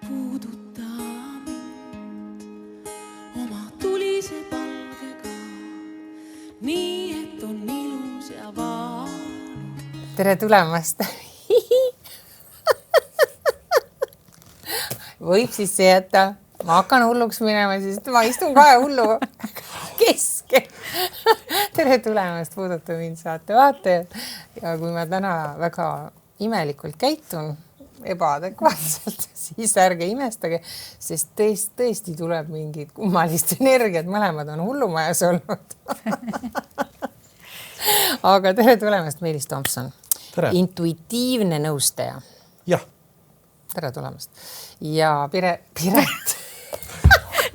puuduta mind oma tulise palgega, nii et on ilus ja valu. Tere tulemast! Võib siis see jätta. Ma hakkan hulluks minema, siis ma istun kahe hullu keskel. Tere tulemast, puuduta mind saate vaatajad. Ja kui ma täna väga imelikult käitun, ebaadekvaatselt, siis ärge imestage, sest tõesti tuleb mingid kummalist energiat. Mõlemad on hullumajas olnud. Aga tere tulemast, Meelis Tomson. Tere. Intuitiivne nõustaja. Jah. Tere tulemast. Ja Piret.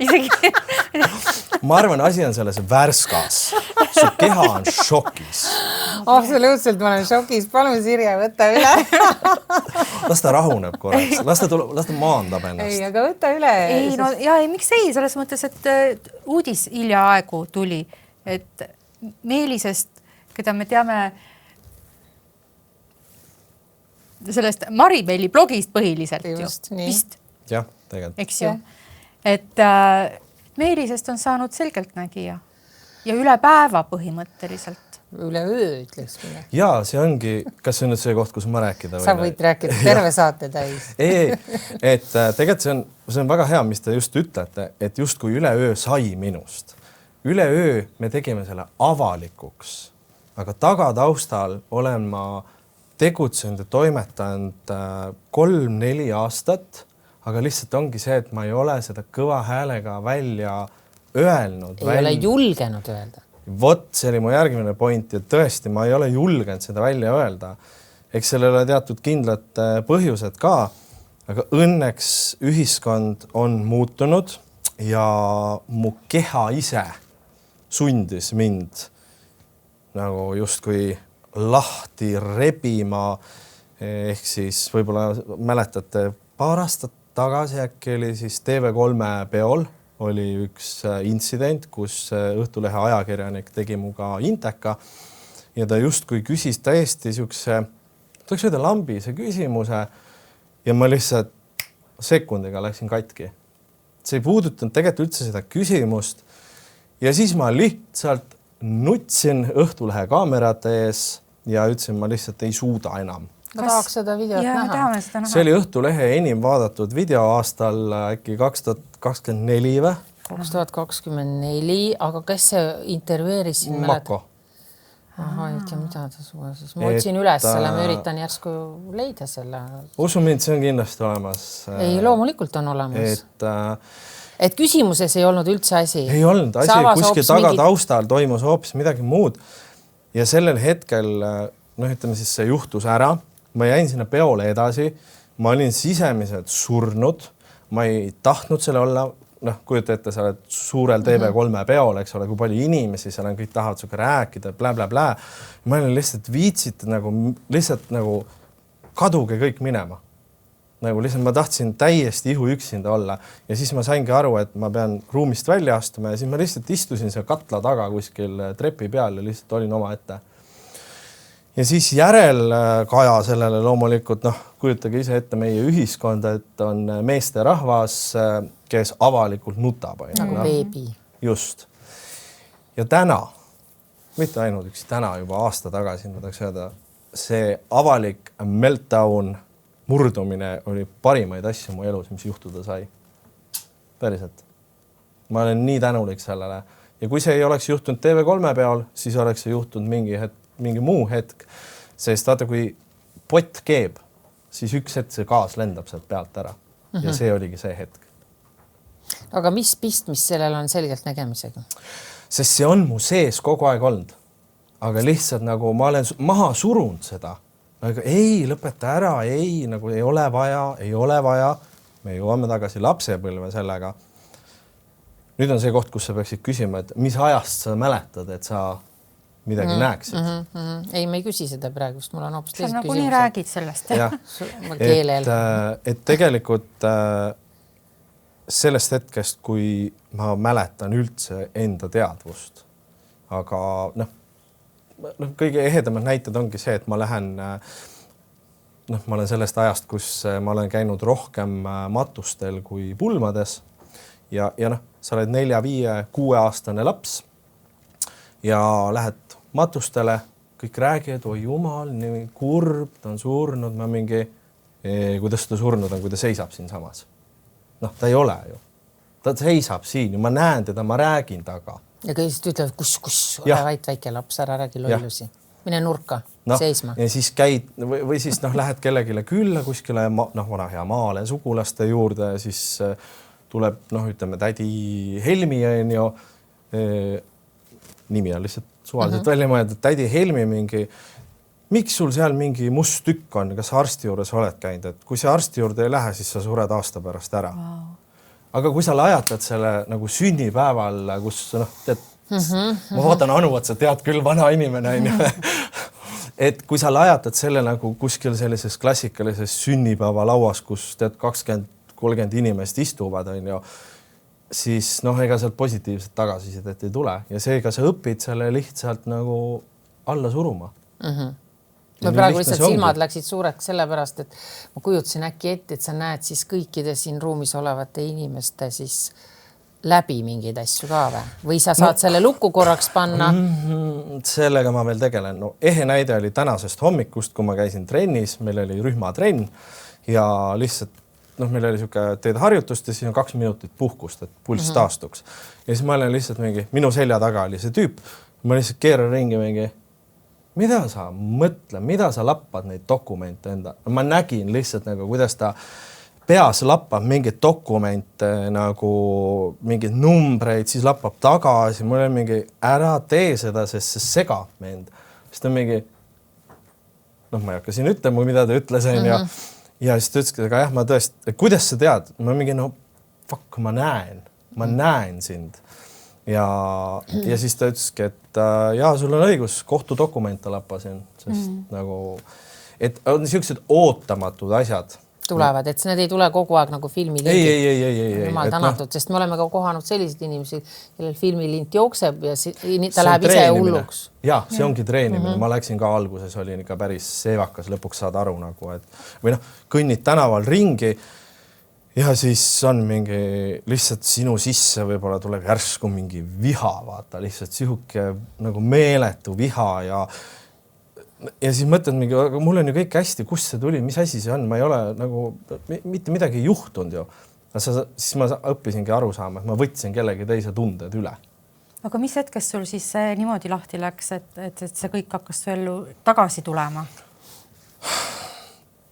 Isegi. Ma arvan, asi on selles värskas. Su keha on šokis. Absoluutselt, ma olen šokis. Palun, Sirje, võta üle. Las ta rahuneb korraks. Las ta maandab ennast. Ei, aga võta üle. Ei, no ja miks ei? Selles mõttes, et uudis hiljaaegu tuli, et Meelisest, keda me teame sellest Maribeli blogist põhiliselt Just, ju. nii. Vist, Jah, tegelikult. eks ju. Et Meelisest on saanud selgeltnägija ja üle päeva põhimõtteliselt. Üle öö, ütleks mine. Jaa, see ongi, kas see on nüüd see koht, kus ma rääkida? Sa võid rääkida terve saate täis. Ei, et tegelikult see on väga hea, mis te just ütlete, et just kui üle öö sai minust. Üle öö me tegime selle avalikuks, aga tagataustal olen ma tegutsenud ja toimetanud 3-4 aastat, aga lihtsalt ongi see, et ma ei ole seda kõva häälega välja öelnud. Ei ole julgenud öelda. Vot, see oli mu järgmine point ja tõesti, ma ei ole julgenud seda välja öelda. Eks sellele teatud kindlad põhjused ka, aga õnneks ühiskond on muutunud ja mu keha ise sundis mind nagu justkui lahti rebima, ehk siis võib-olla mäletate paar aastat tagasi äkki oli siis TV3 peol oli üks intsident, kus Õhtulehe ajakirjanik tegi muga inteka ja ta justkui küsis täiesti siukse, tahaks öelda lambise küsimuse ja ma lihtsalt sekundiga läksin katki. See ei puudutanud tegelikult üldse seda küsimust ja siis ma lihtsalt nutsin Õhtulehe kaamerate ees ja ütlesin, ma lihtsalt ei suuda enam. Ma tahaks seda videot näha. See oli Õhtulehe enim vaadatud video aastal äkki 2024 või? 2024, aga kes see intervjueeris siin? Mako. Aha, ei tea, mida ta suva siis. Ma otsin üles selle, ma üritan järsku leida selle. Usu mind, see on kindlasti olemas. Ei, loomulikult on olemas. Et küsimuses ei olnud üldse asi. Ei olnud asi, kuskil tagataustal toimus hoopis midagi muud. Ja sellel hetkel, ütleme siis see juhtus ära, ma jäin sinna peole edasi, ma olin sisemiselt surnud, ma ei tahtnud selle olla, kujuta ette, sa oled suurel TV3 peol, eks ole, kui palju inimesi, seal on kõik tahavad suga rääkida, blä. Ma olin lihtsalt viitsit lihtsalt kaduge kõik minema. Lihtsalt ma tahtsin täiesti ihu üksinda olla ja siis ma saingi aru, et ma pean ruumist välja astuma ja siis ma lihtsalt istusin seal katla taga kuskil trepi peal ja lihtsalt olin oma ette. Ja siis järelkaja sellele loomulikult, kujutage ise ette meie ühiskonda, et on meeste rahvas, kes avalikult nutab. Nagu beebi. Just. Ja täna, mitte ainult üks täna juba aasta tagasi, ma tahaks öelda, see avalik meltdown murdumine oli parimaid asju mu elus, mis juhtuda sai. Päriselt. Ma olen nii tänulik sellele. Ja kui see ei oleks juhtunud TV3 peal, siis oleks see juhtunud mingi muu hetk. Sest vaata, kui pott keeb, siis üks hetk see gaas lendab sealt pealt ära. Ja see oligi see hetk. Aga mis pistmis sellel on selgelt nägemisega? Sest see on mu sees kogu aeg olnud. Aga lihtsalt nagu ma olen maha surunud seda. Aga ei, lõpeta ära, ei ole vaja. Me jõuame tagasi lapsepõlve sellega. Nüüd on see koht, kus sa peaksid küsima, et mis ajast sa mäletad, et sa midagi näeksid. Ei, ma ei küsi seda praegust, mul on hoopis teised küsimused. Sa nagu nii räägid sellest. Et tegelikult sellest hetkest, kui ma mäletan üldse enda teadvust, aga kõige ehedamad näited ongi see, et ma lähen noh, ma olen sellest ajast, kus ma olen käinud rohkem matustel kui pulmades ja noh, sa oled 4, 5, 6 aastane laps ja lähed matustele, kõik räägivad, oi jumal, nii kurb, ta on surnud, ma mingi, kuidas ta surnud on, kui ta seisab siin samas. Noh, ta ei ole ju. Ta seisab siin ja ma näen teda, ma räägin taga. Ja kõisid ütlevad, kus, ole vait väike laps, ära räägi lollusi. Mine nurka, seisma. Ja siis käid või siis lähed kellegile külla kuskile vana hea maale sugulaste juurde ja siis tuleb, ütleme, tädi Helmi on ju, nimi on lihtsalt suvaliselt välja mõeldud, tädi Helmi mingi, miks sul seal mingi must tükk on, kas arsti juures oled käinud, et kui see arsti juurde ei lähe, siis sa sured aasta pärast ära. Wow. Aga kui sa lajatad selle nagu sünnipäeval, kus tead, ma vaatan Anu, et sa tead küll vana inimene, et kui sa lajatad selle nagu kuskil sellises klassikalises sünnipäeva lauas, kus tead 20-30 inimest istuvad, on ju, siis ega sealt positiivset tagasisidet ei tule ja seega sa õpid selle lihtsalt nagu alla suruma. Ma praegu lihtsalt silmad läksid suureks sellepärast, et ma kujutasin äkki ette, et sa näed siis kõikide siin ruumis olevate inimeste siis läbi mingeid asju ka või sa saad selle lukku korraks panna? Sellega ma veel tegelen. Ehe näide oli tänasest hommikust, kui ma käisin trennis, meil oli rühmatrenn ja lihtsalt meil oli siuke teed harjutust ja siis on 2 minutit puhkust, et pulss taastuks. Ja siis ma olen lihtsalt mingi, minu selja taga oli see tüüp, ma lihtsalt keeran ringi mingi, mida sa mõtle, mida sa lappad neid dokumente enda? Ma nägin lihtsalt nagu, kuidas ta peas lappab mingeid dokumente, nagu mingeid numbreid, siis lappab tagasi. Mul oli mingi, ära tee seda, sest see segab mind. Siis ta mingi, ma ei hakka siin ütlema, mida ta ütles. Ja siis ta ütleski, aga jah, ma tõesti, kuidas sa tead? Ma mingi, fuck, ma näen sind. Ja siis ta ütleski, et jaa, sul on õigus, kohtudokumente lappasin, sest nagu, et on niisugused ootamatud asjad. Tulevad, et need ei tule kogu aeg nagu filmilindid. Ei. Jumal tänatud, sest me oleme ka kohanud selliseid inimesi, kellel filmilint jookseb ja ta läheb ise hulluks. Jaa, see ongi treenimine. Ma läksin ka alguses, olin ikka päris seevakas, lõpuks saad aru nagu, et või kõnnid tänaval ringi ja siis on mingi lihtsalt sinu sisse võib-olla tuleb järsku mingi viha, vaata, lihtsalt sihuke nagu meeletu viha ja siis mõtled mingi, aga mul on ju kõik hästi, kust see tuli, mis asi see on, ma ei ole nagu mitte midagi juhtunud ju. Siis ma õppisingi aru saama, et ma võtsin kellegi teise tunded üle. Aga mis hetkest sul siis niimoodi lahti läks, et see kõik hakkas su ellu tagasi tulema?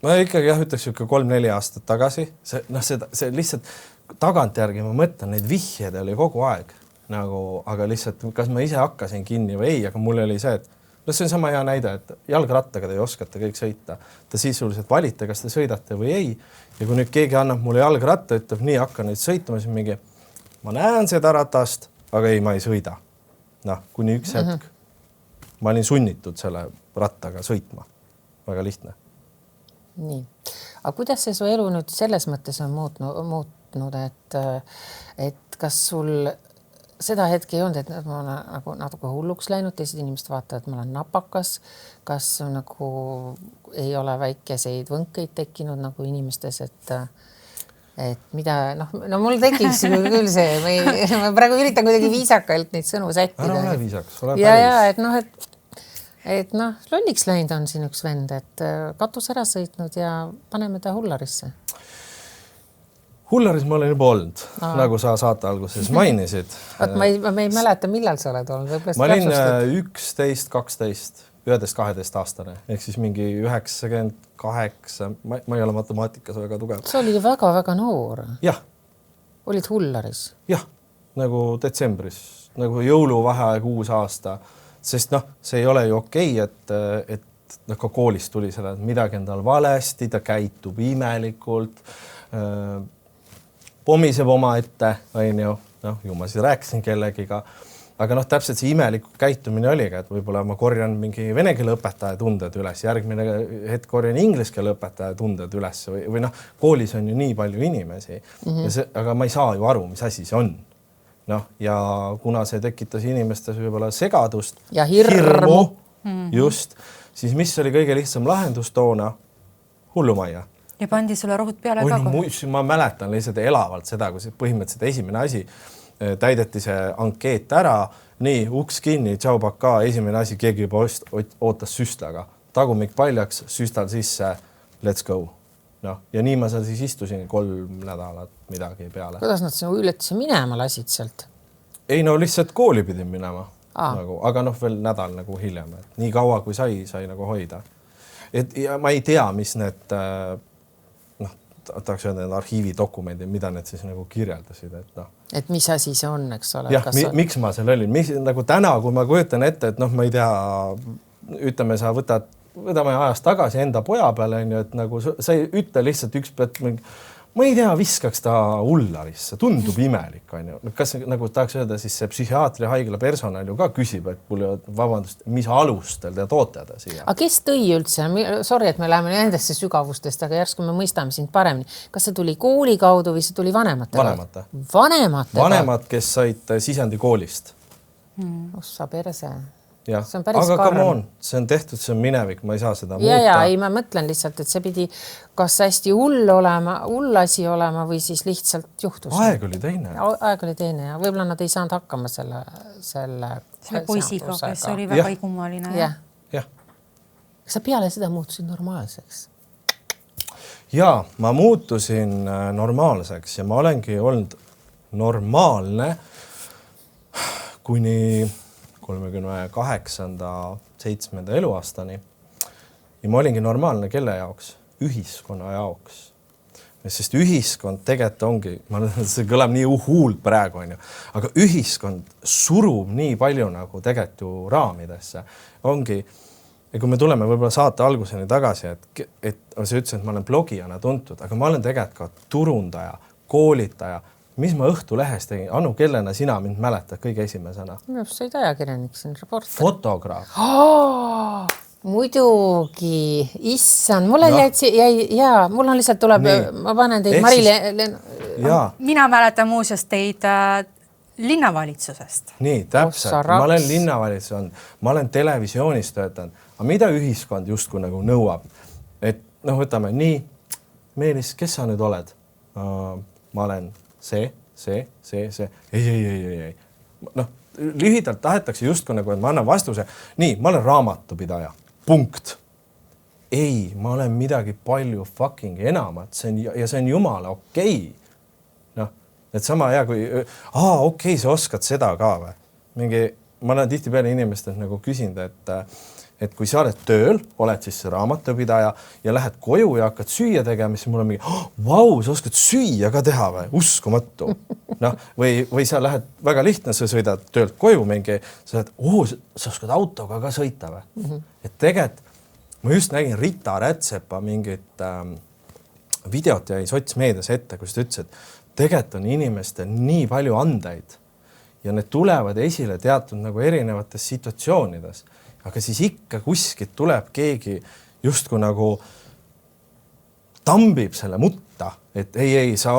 Ma ikkagi ütleks 3-4 aastat tagasi. See lihtsalt tagantjärgi ma mõtlen, neid vihjed oli kogu aeg. Aga lihtsalt, kas ma ise hakkasin kinni või ei, aga mul oli see, et see on sama hea näide, et jalgrattaga te oskate kõik sõita. Te sisuliselt valite, kas te sõidate või ei. Ja kui nüüd keegi annab mulle jalgratta, ütleb, nii hakka nüüd sõitma, siis mingi, ma näen seda ratast, aga ei, ma ei sõida. Kuni üks hetk. Ma olin sunnitud selle rattaga sõitma. Väga lihtne. Nii. Aga kuidas see su elu nüüd selles mõttes on muutnud, et kas sul seda hetke ei olnud, et ma olen nagu natuke hulluks läinud, teised inimesed vaatavad, et ma olen napakas, kas nagu ei ole väikeseid võnkeid tekkinud nagu inimestes, et mida, mul tekiks küll see, ma praegu üritan kuidagi viisakalt neid sõnu sättida. Ära ole viisakas, ole päris. Et lolliks läinud on siin üks vend, et katus ära sõitnud ja paneme ta Hullarisse. Hullaris ma olen juba olnud, nagu sa saate alguses mainisid. Ma ei mäleta, millal sa oled olnud. Ma olin 11, 12, 11-12 aastane, ehk siis mingi 98, ma ei ole matemaatikas väga tugev. See oli väga-väga noor. Jah. Olid Hullaris? Jah, nagu detsembris, nagu jõuluvaheaeg uus aasta, sest see ei ole ju okei, et ka koolist tuli selle, et midagi endal valesti, ta käitub imelikult, pomiseb oma ette, ju ma siis rääkisin kellegiga, aga täpselt see imelik käitumine oligi, et võib-olla ma korjan mingi vene keele õpetaja tunded üles, järgmine hetk korjan inglise keele õpetaja tunded üles või koolis on ju nii palju inimesi, aga ma ei saa ju aru, mis asi see on. Ja kuna see tekitas inimestes võib-olla segadust ja hirmu, just, siis mis oli kõige lihtsam lahendus toona? hullumajja. Ja pandi sulle rohud peale Oi, ka no, kohe? ma mäletan lihtsalt elavalt seda, kui see põhimõtteliselt esimene asi, täideti see ankeet ära, nii, uks kinni, tšau paka, esimene asi, keegi juba ootas süstlaga. Tagumik paljaks, süstal sisse, let's go. No, ja nii ma seal siis istusin 3 nädalat midagi peale. Kuidas nad sinu ületuse minema lasid sealt? Ei, no lihtsalt kooli pidin minema. Nagu, aga noh, veel nädal nagu hiljem. Et nii kaua, kui sai nagu hoida. Ja ma ei tea, mis need tahaks öelda need arhiividokumendid, mida need siis nagu kirjeldasid, et noh. Et mis asi see on, eks ole? Jah, miks ma seal olin? Nagu täna, kui ma kujutan ette, et noh, ma ei tea, ütleme, sa võtame ajast tagasi enda poja peale, et nagu sa ei ütle lihtsalt üks pealt, ma ei tea, viskaks ta ullarisse, tundub imelik, on ju. Kas nagu tahaks öelda, siis see psühhiaatri haigla personal ju ka küsib, et mulle, vabandust, mis alustel te toote ta siia? Aga kes tõi üldse? Sorry, et me läheme nendesse sügavustest, aga järsku me mõistame sind paremini. Kas see tuli kooli kaudu või see tuli vanemate? Vanemad, kes said sisandi koolist. Ossa perse. Jah, aga come on, see on tehtud, see on minevik, ma ei saa seda muuta. Ja, ei, ma mõtlen lihtsalt, et see pidi kas hästi hull asi olema või siis lihtsalt juhtus. Aeg oli teine. Aeg oli teine ja võib-olla nad ei saanud hakkama selle poisiga, kes oli väga igumaline. Jah. Kas sa peale seda muutusid normaalseks? Ja, ma muutusin normaalseks ja ma olengi olnud normaalne kuni 38. 7. eluaastani. Ja ma olingi normaalne kelle jaoks? Ühiskonna jaoks. Sest ühiskond tegelikult ongi, see kõlab nii huult praegu, on ju, aga ühiskond surub nii palju nagu tegelikult ju raamidesse. Ongi, ja kui me tuleme võib-olla saate alguseni tagasi, et sa ütlesid, et ma olen blogijana tuntud, aga ma olen tegelikult ka turundaja, koolitaja. Mis ma Õhtulehes tegin? Anu, kellena sina mind mäletad kõige esimesena? Minu arust said ajakirjanik, see on reporter. Fotograaf. Muidugi, issand, mulle mul on lihtsalt tuleb, ma panen teid Marile. Mina mäletan muuseas teid linnavalitsusest. Nii, täpselt. Ma olen linnavalitsus, ma olen televisioonis töötanud. Aga mida ühiskond justkui nagu nõuab? Et noh, võtame nii, Meelis, kes sa nüüd oled? Ma olen see. Ei. Noh, lühidalt tahetakse justkui nagu, et ma annan vastuse. Nii, ma olen raamatupidaja. Punkt. Ei, ma olen midagi palju fucking enamat. Ja see on jumala okei. Noh, et sama hea kui, okei, sa oskad seda ka või? Ma olen tihti peale inimestelt nagu küsinud, et kui sa oled tööl, oled siis see raamatupidaja ja lähed koju ja hakkad süüa tegema, siis mul on mingi, vau, sa oskad süüa ka teha või? Uskumatu. No, või sa lähed väga lihtne, sa sõidad töölt koju mingi, sa oskad autoga ka sõita või? Et tegelikult ma just nägin Rita Rätsepa mingit videot jäi sotsmeedias ette, kus ta ütles, et tegelikult on inimestel nii palju andeid ja need tulevad esile teatud nagu erinevates situatsioonides. Aga siis ikka kuskilt tuleb keegi justkui nagu tambib selle mutta, et ei, sa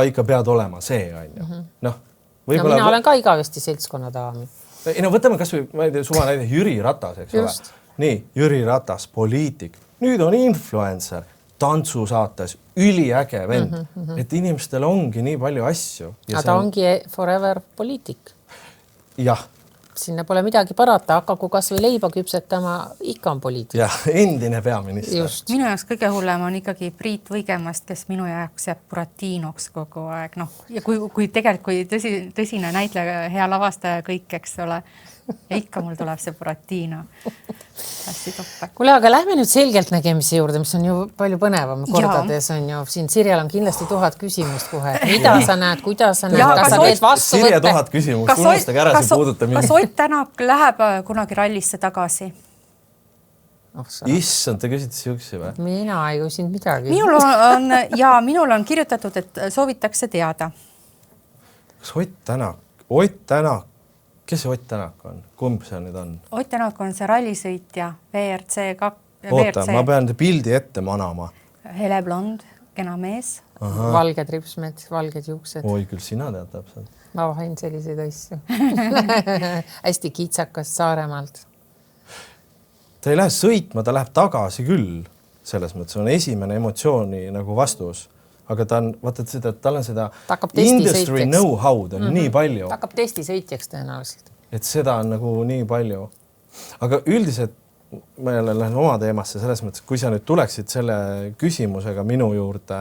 ikka pead olema see, on ju. Noh, võib-olla... mina olen ka igavesti seltskonna daami. Ei, no võtame kas või, ma ei tea, suva näide Jüri Ratas, eks ole. Nii, Jüri Ratas, poliitik. Nüüd on influencer, tantsusaates, üliäge vend. Et inimestel ongi nii palju asju. Aga ta ongi forever poliitik. Jah. Sinna pole midagi parata, aga kui kas või leiba küpsetama, ikka on poliitik. Jah, endine peaminister. Just. Minu jaoks kõige hullem on ikkagi Priit Võigemast, kes minu jaoks jääb Buratinoks kogu aeg. Noh, ja kui tegelikult tõsine näitleja, hea lavastaja kõik, eks ole, ja ikka mul tuleb see Buratino. Kuule, aga lähme nüüd selgelt nägemise juurde, mis on ju palju põnevam kordades on ju. Siin Sirjal on kindlasti 1000 küsimust kohe. Mida sa näed, kuidas sa näed, kas sa teed vastu võtte? Sirja 1000 küsimust, unustage ära see puuduta mingi. Kas Ott Tänak läheb kunagi rallisse tagasi? Issand, te küsite siuksi või? Mina ei küsinud midagi. Minul on kirjutatud, et soovitakse teada. Kas Ott Tänak? Kes see Ott Tänak on? Kumb see nüüd on? Ott Tänak on see rallisõitja VRC. Oota, ma pean pildi ette manama. Hele blond, kena mees. Valged ripsmed, valged juuksed. Oi, küll sina tead täpselt. Ma vahin selliseid asju. Hästi kitsakas Saaremaalt. Ta ei lähe sõitma, ta läheb tagasi küll. selles mõttes on esimene emotsiooni nagu vastus, aga ta on, vaata seda, tal on seda testisõitjaks. industry know-how'd on nii palju. Ta hakkab testisõitjaks tõenäoliselt. Et seda on nagu nii palju. Aga üldiselt ma jälle lähen oma teemasse selles mõttes, kui sa nüüd tuleksid selle küsimusega minu juurde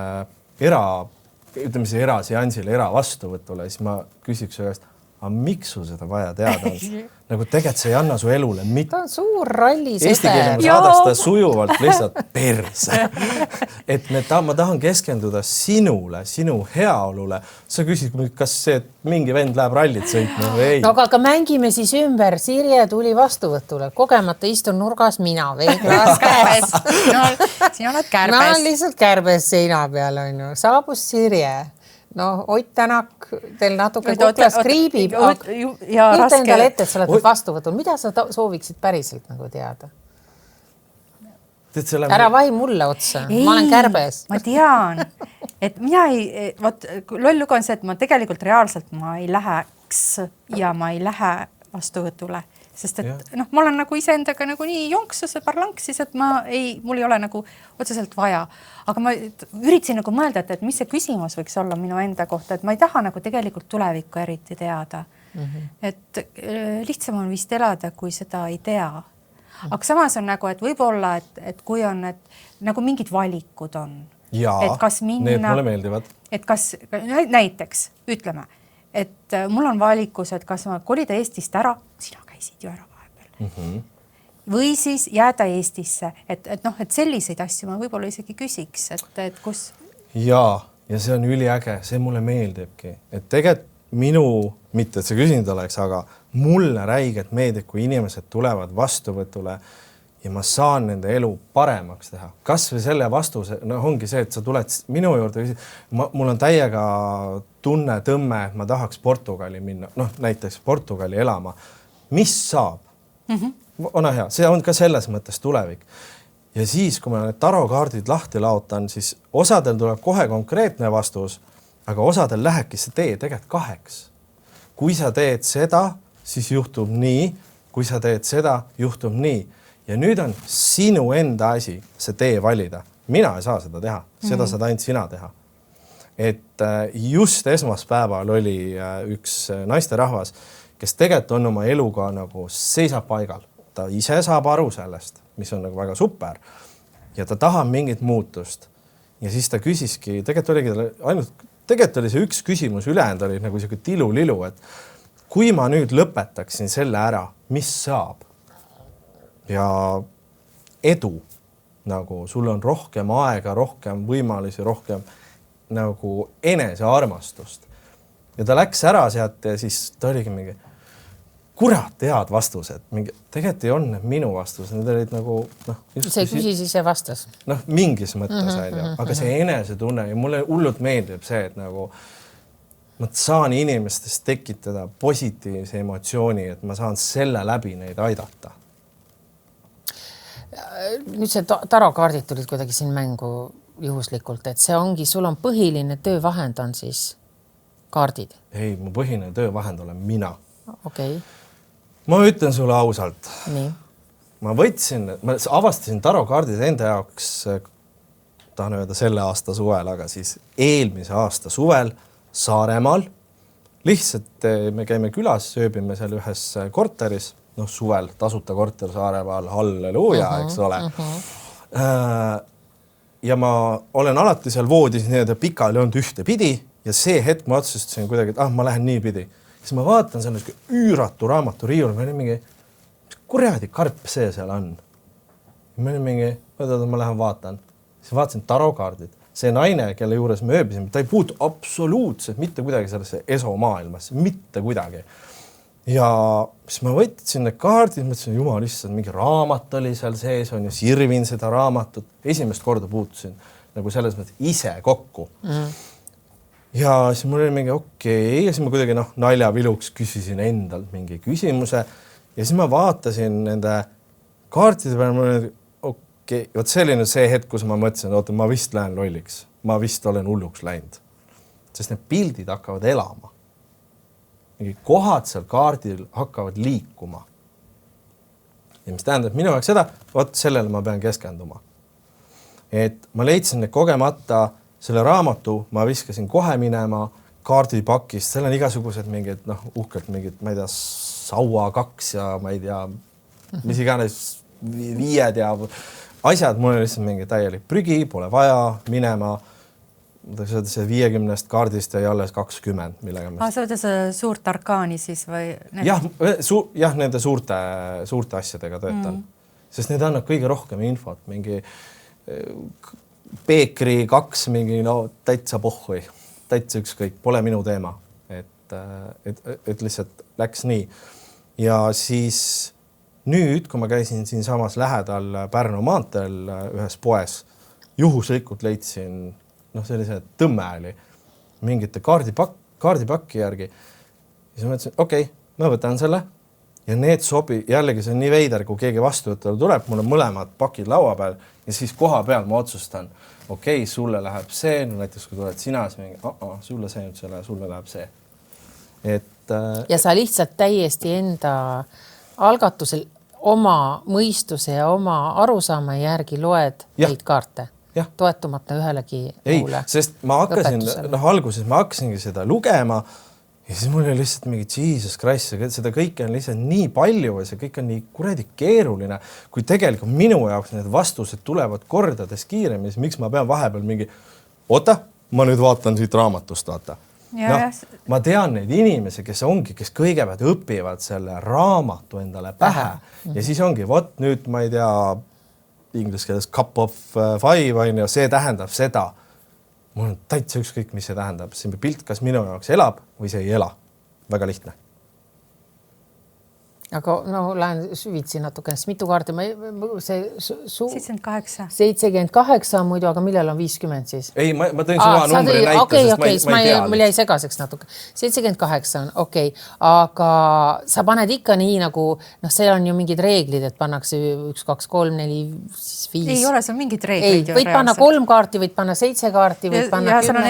eraseansile, eravastuvõtule, siis ma küsiks ühest, aga miks sul seda vaja teada on? Nagu tegelikult see ei anna su elule mitte. Ta on suur rallisõder. Eesti keele ma saadaks ta sujuvalt lihtsalt perse. Et ma tahan keskenduda sinule, sinu heaolule. Sa küsid, kas see mingi vend läheb rallit sõitma või ei? No aga mängime siis ümber. Sirje tuli vastuvõtule. Kogemata istun nurgas mina. Veeklaas käes. Sina oled kärbes. Ma olen lihtsalt kärbes seina peal. On ju. Saabus Sirje. No Ott Tänak teil natuke kuklas kriibib. Ütle endale ette, et sa oled vastuvõtul. Mida sa sooviksid päriselt nagu teada? Ära vahi mulle otsa. Ma olen kärbes. Ma tean, et mina ei, lolluga on see, et ma tegelikult reaalselt ma ei läheks ja ma ei lähe vastuvõtule. Sest et ma olen nagu iseendaga nagu nii jonksus ja parlanksis, et mul ei ole nagu otseselt vaja. Aga ma üritasin nagu mõelda, et mis see küsimus võiks olla minu enda kohta, et ma ei taha nagu tegelikult tulevikku eriti teada. Et lihtsam on vist elada, kui seda ei tea. Aga samas on nagu, et võib-olla, et kui on nagu mingid valikud on. Jaa, need mulle meeldivad. Et kas näiteks, ütleme, et mul on valikus, et kas ma kolida Eestist ära, sina käisid ju ära vahepeal. Või siis jääda Eestisse, et selliseid asju ma võib-olla isegi küsiks, et kus? Ja see on üliäge, see mulle meeldibki, et tegelikult mitte et see küsinud oleks, aga mulle räigelt meeldib, kui inimesed tulevad vastuvõtule ja ma saan nende elu paremaks teha. Kas või selle vastuse, ongi see, et sa tuled minu juurde, mul on täiega tõmme, et ma tahaks Portugali minna, näiteks Portugali elama. Mis saab? Ona hea, see on ka selles mõttes tulevik. Ja siis, kui ma need tarokaardid lahti laotan, siis osadel tuleb kohe konkreetne vastus, aga osadel lähebki see tee tegelikult 2. Kui sa teed seda, siis juhtub nii. Kui sa teed seda, juhtub nii. Ja nüüd on sinu enda asi see tee valida. Mina ei saa seda teha. Seda saad ainult sina teha. Et just esmaspäeval oli üks naisterahvas, kes tegelikult on oma eluga nagu seisab paigal. Ta ise saab aru sellest, mis on nagu väga super. Ja ta tahab mingit muutust. Ja siis ta küsiski, tegelikult oli see üks küsimus, ülejäänud oli nagu selline tilu-lilu, et kui ma nüüd lõpetaksin selle ära, mis saab? Ja edu, nagu sul on rohkem aega, rohkem võimalusi, rohkem nagu enesearmastust. Ja ta läks ära sealt ja siis ta oligi mingi, kurat, head vastused. Tegelikult ei olnud minu vastus, need olid nagu... see küsis ise vastas. Mingis mõttes, aga see enesetunne ja mulle hullult meeldib see, et nagu ma saan inimestest tekitada positiivse emotsiooni, et ma saan selle läbi neid aidata. Nüüd see tarokaardid tulid kuidagi siin mängu juhuslikult, et see ongi, sul on põhiline töövahend on siis kaardid? Ei, mu põhiline töövahend olen mina. Okei. Ma ütlen sulle ausalt. Nii. Ma avastasin tarokaardid enda jaoks, tahan öelda selle aasta suvel, aga siis eelmise aasta suvel Saaremaal. Lihtsalt me käime külas, sööbime seal ühes korteris, suvel tasuta korter Saaremaal, halleluuja, eks ole. Ja ma olen alati seal voodis nii-öelda pikali olnud ühte pidi ja see hetk ma otsustasin kuidagi, et ma lähen nii pidi. Siis ma vaatan selle üüratu raamatu riiul, ma olin mingi, mis kuradi karp see seal on? Ma olin mingi, ma lähen vaatan. Siis vaatasin tarokaardid. See naine, kelle juures me ööbisime, ta ei puutu absoluutselt mitte kuidagi sellesse esomaailmasse, mitte kuidagi. Ja siis ma võtsin need kaardid, mõtlesin, jumal issand, mingi raamat oli seal sees on ja sirvin seda raamatut. Esimest korda puutusin nagu selles mõttes ise kokku. Ja siis mul oli mingi okei, ja siis ma kuidagi naljaviluks küsisin endalt mingi küsimuse ja siis ma vaatasin nende kaartide peale, mul oli okei, võt selline see hetk, kus ma mõtlesin, oota, ma vist lähen lolliks, ma vist olen hulluks läinud, sest need pildid hakkavad elama. Mingi kohad seal kaardil hakkavad liikuma. Ja mis tähendab minu jaoks seda, sellele ma pean keskenduma. et ma leidsin need kogemata, selle raamatu ma viskasin kohe minema kaardipakist, seal on igasugused mingid, uhkelt mingid, ma ei tea, Saua 2 ja ma ei tea, mis iganes 5 ja asjad, mul oli lihtsalt mingi täielik prügi, pole vaja minema. See 50 kaardist ja alles 20, millega me... Sa võtta see suurt arkaani siis või? Jah, nende suurte asjadega töötan. Sest need annab kõige rohkem infot. Mingi Peekri 2, mingi täitsa pohhui. Täitsa ükskõik, pole minu teema. Et lihtsalt läks nii. Ja siis nüüd, kui ma käisin siin samas lähedal Pärnu maanteel ühes poes, juhuslikult leidsin sellise tõmme oli mingite kaardipakki järgi. Ja siis mõtlesin, okei, ma võtan selle ja need jällegi see on nii veider, kui keegi vastuvõttel tuleb, mul on mõlemad pakid laua peal ja siis koha peal ma otsustan, okei, sulle läheb see, näiteks kui tuled sina, siis mingi, sulle see nüüd selle, sulle läheb see. Ja sa lihtsalt täiesti enda algatusel oma mõistuse ja oma arusaama järgi loed neid kaarte. Toetumata ühelegi muule. Sest ma hakkasin, alguses ma hakkasingi seda lugema ja siis mul oli lihtsalt mingi Jesus Christ, seda kõike on lihtsalt nii palju ja see kõik on nii kuradi keeruline, kui tegelikult minu jaoks need vastused tulevad kordades kiiremini, miks ma pean vahepeal mingi, ma nüüd vaatan siit raamatust, ma tean neid inimesi, kes kõigepealt õpivad selle raamatu endale pähe ja siis ongi, nüüd ma ei tea, inglise keeles cup of 5, ja see tähendab seda. Mul on täitsa ükskõik, mis see tähendab. See pilt, kas minu jaoks elab või see ei ela. Väga lihtne. Aga lähen süvitsi natukene, mitu kaarti, 78. 78 muidu, aga millel on 50 siis? Ei, ma tõin suva numbri näite, sest ma ei tea. Mul jäi segaseks natuke. 78 on, okei. Aga sa paned ikka nii nagu, seal on ju mingid reeglid, et pannakse 1, 2, 3, 4, 5. Ei ole, see on mingid reeglid. Võid panna 3 kaarti, võid panna 7 kaarti, võid panna 10. Ja seal on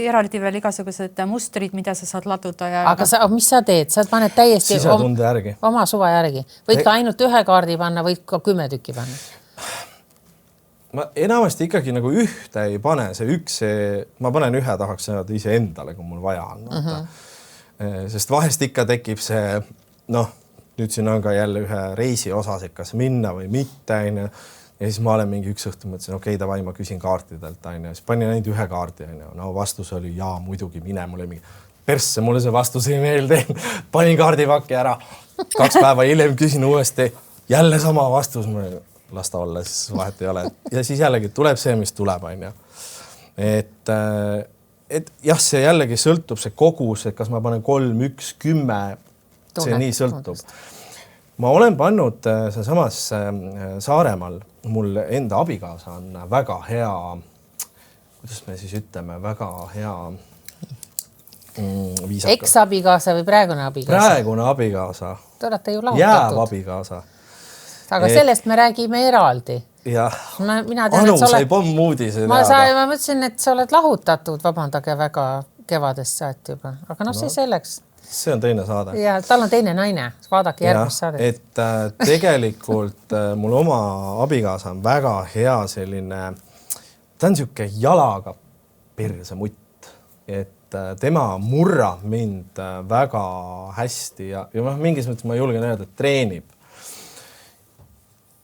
eraldi veel igasugused mustrid, mida sa saad laduda. Aga mis sa teed? Sa paned täiesti sisetunde järgi. Oma suva järgi. Võid ka ainult 1 kaardi panna, võid ka 10 tükki panna. Ma enamasti ikkagi nagu ühte ei pane. Ma panen 1 tahaks ise endale, kui mul vaja on. Sest vahest ikka tekib see, nüüd siin on ka jälle ühe reisi osas, kas minna või mitte. Ja siis ma olen mingi üks õhtu mõtlesin, okei, davai, ma küsin kaartidelt. Siis panin ainult 1 kaardi. Vastus oli muidugi mine. Mulle mingi persse, mulle see vastus ei meeldi. Panin kaardipakki ära. 2 päeva hiljem küsin uuesti. Jälle sama vastus. Las ta olla, siis vahet ei ole. Ja siis jällegi tuleb see, mis tuleb. Et jah, see jällegi sõltub see kogus, et kas ma panen 3, 1, 10. See nii sõltub. Ma olen pannud samas Saaremaal. Mul enda abikaasa on väga hea, kuidas me siis ütleme, väga hea viisaka. Eks-abikaasa või praegune abikaasa? Praegune abikaasa. Te olete ju lahutatud. Jääv abikaasa. Aga sellest me räägime eraldi. Jah. Anu sai pommuudi seda. Ma mõtlesin, et sa oled lahutatud, vabandage väga kevadest saati juba. Aga see selleks. See on teine saade. Ja tal on teine naine. Vaadake järgmist saadet. Et tegelikult mul oma abikaasa on väga hea selline, ta on siuke jalaga perse mutt. Et tema murrab mind väga hästi ja mingis mõttes ma julgen öelda, et treenib.